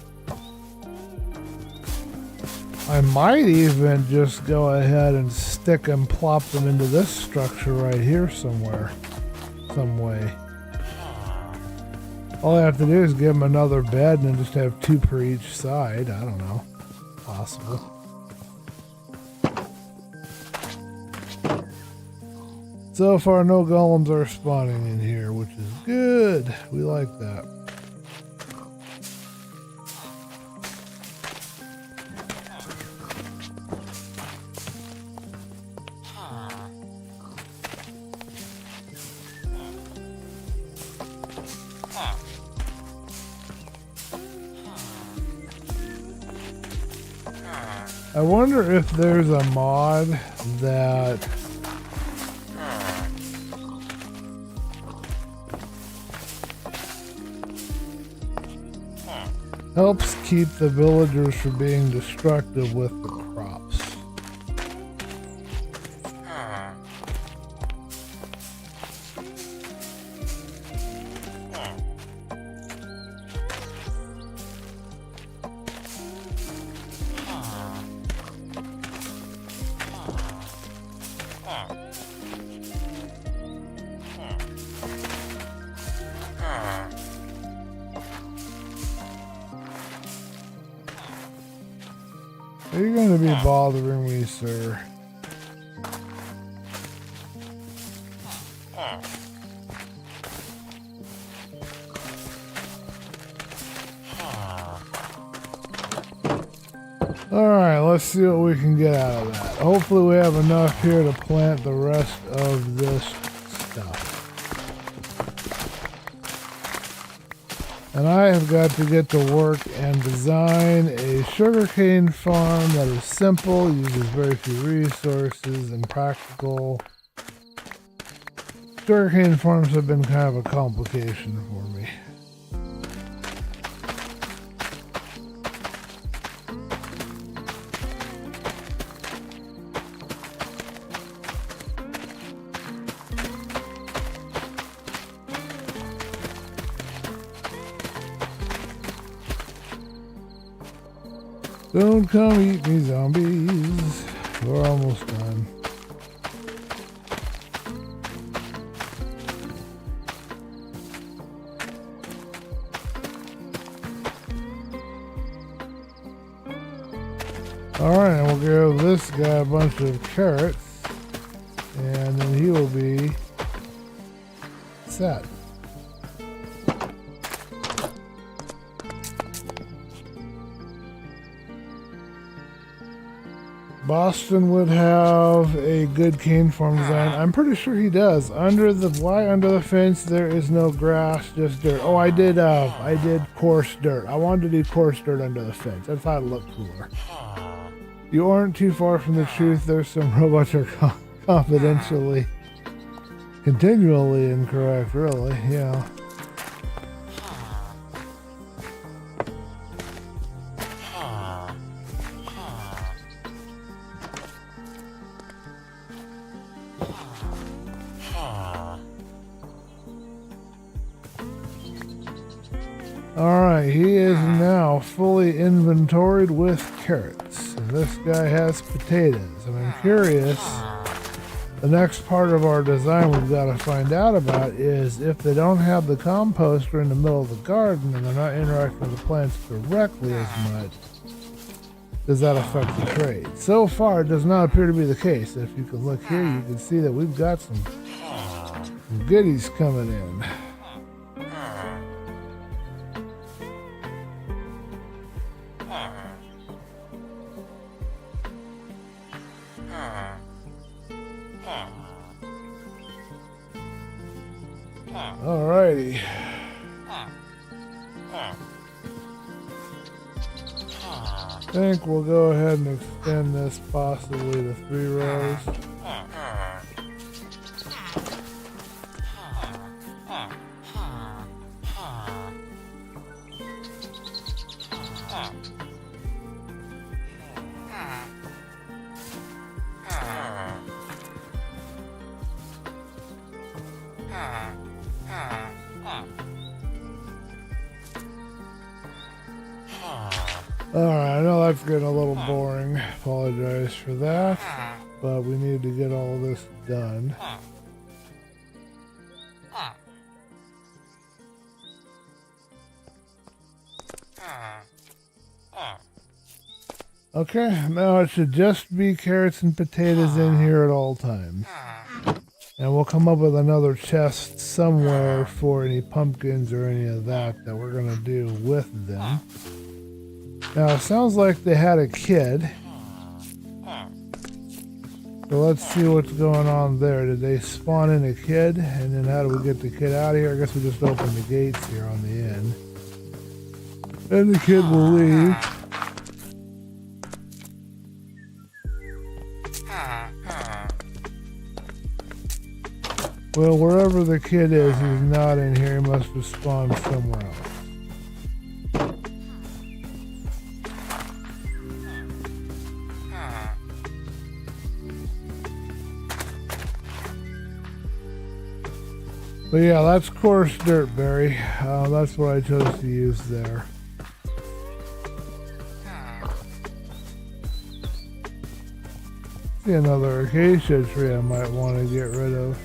Speaker 1: I might even just go ahead and stick and plop them into this structure right here somewhere. Some way. All I have to do is give them another bed and then just have two per each side. I don't know. Possible. So far, no golems are spawning in here, which is good. We like that. I wonder if there's a mod that helps keep the villagers from being destructive with the crops. Are you going to be bothering me, sir? Alright, let's see what we can get out of that. Hopefully we have enough here to plant the rest of this stuff. And I have got to get to work and design a sugarcane farm that is simple, uses very few resources, and practical. Sugarcane farms have been kind of a complication for me. Don't come eat me, zombies. We're almost done. Alright, and we'll give this guy a bunch of carrots, and then he will be set. Boston would have a good cane farm design. I'm pretty sure he does. Under the fence there is no grass, just dirt. Oh, I did coarse dirt. I wanted to do coarse dirt under the fence. I thought it looked cooler. You aren't too far from the truth. There's some robots are continually incorrect, really. Yeah. Alright, he is now fully inventoried with carrots. And this guy has potatoes. And I'm curious, the next part of our design we've got to find out about is if they don't have the composter in the middle of the garden and they're not interacting with the plants directly as much, does that affect the trade? So far, it does not appear to be the case. If you can look here, you can see that we've got some goodies coming in. Alrighty. I think we'll go ahead and extend this possibly to 3 rows. Alright, I know that's getting a little boring. Apologize for that. But we need to get all this done. Okay, now it should just be carrots and potatoes in here at all times. And we'll come up with another chest somewhere for any pumpkins or any of that we're going to do with them. Now, it sounds like they had a kid. So let's see what's going on there. Did they spawn in a kid? And then how do we get the kid out of here? I guess we just open the gates here on the end. And the kid will leave. Well, wherever the kid is, he's not in here. He must have spawned somewhere else. But yeah, that's coarse dirt, Barry. That's what I chose to use there. See another acacia tree I might want to get rid of.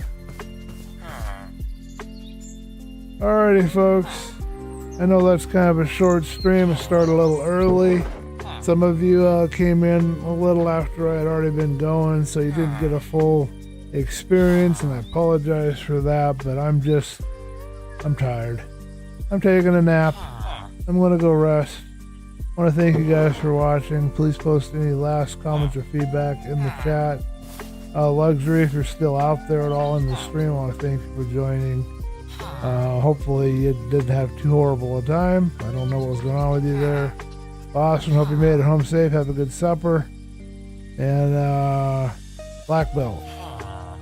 Speaker 1: Alrighty, folks. I know that's kind of a short stream. It started a little early. Some of you came in a little after I had already been going, so you didn't get a full experience, and I apologize for that, but I'm tired. I'm taking a nap. I'm gonna go rest. I want to thank you guys for watching. Please post any last comments or feedback in the chat. Luxury, if you're still out there at all in the stream, I want to thank you for joining. Hopefully you didn't have too horrible a time. I don't know what was going on with you there. Awesome. Hope you made it home safe. Have a good supper. And Black Belt,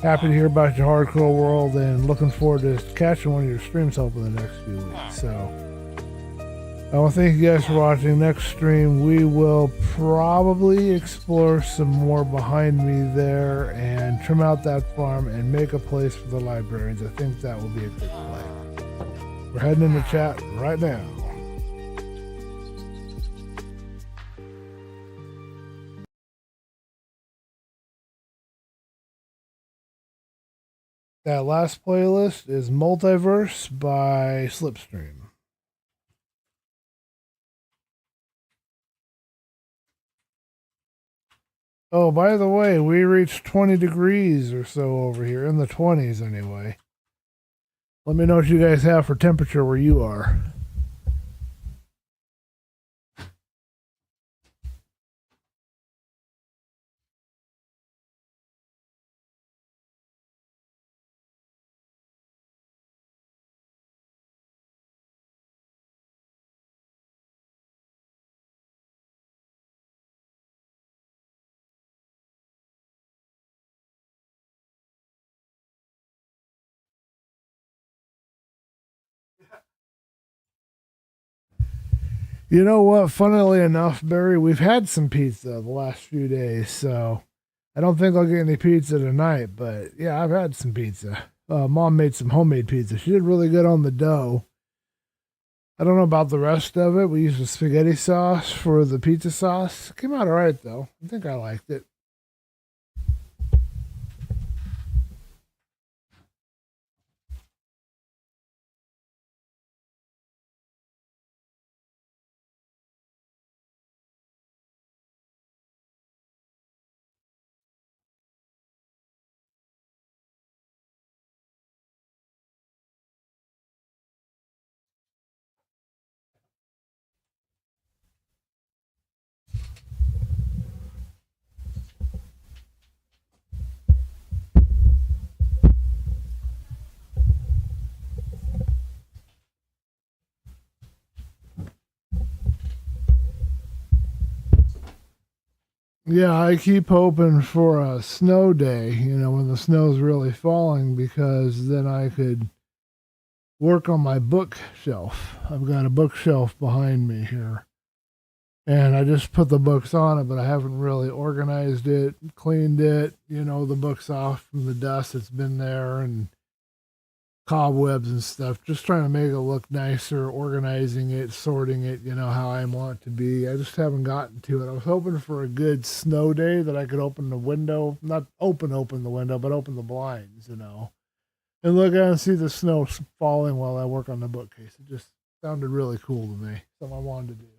Speaker 1: happy to hear about your hardcore world and looking forward to catching one of your streams hopefully in the next few weeks. So I want to thank you guys for watching. Next stream we will probably explore some more behind me there and trim out that farm and make a place for the librarians. I think that will be a good play. We're heading into chat right now. That last playlist is Multiverse by Slipstream. Oh, by the way, we reached 20 degrees or so over here, in the 20s anyway. Let me know what you guys have for temperature where you are. You know what? Funnily enough, Barry, we've had some pizza the last few days, so I don't think I'll get any pizza tonight, but yeah, I've had some pizza. Mom made some homemade pizza. She did really good on the dough. I don't know about the rest of it. We used a spaghetti sauce for the pizza sauce. It came out all right, though. I think I liked it. Yeah, I keep hoping for a snow day, when the snow's really falling, because then I could work on my bookshelf. I've got a bookshelf behind me here. And I just put the books on it, but I haven't really organized it, cleaned it, the books off from the dust that's been there and cobwebs and stuff, just trying to make it look nicer, organizing it, sorting it, how I want it to be. I just haven't gotten to it. I was hoping for a good snow day that I could open the window, not open the window, but open the blinds, and look out and see the snow falling while I work on the bookcase. It just sounded really cool to me. Something I wanted to do.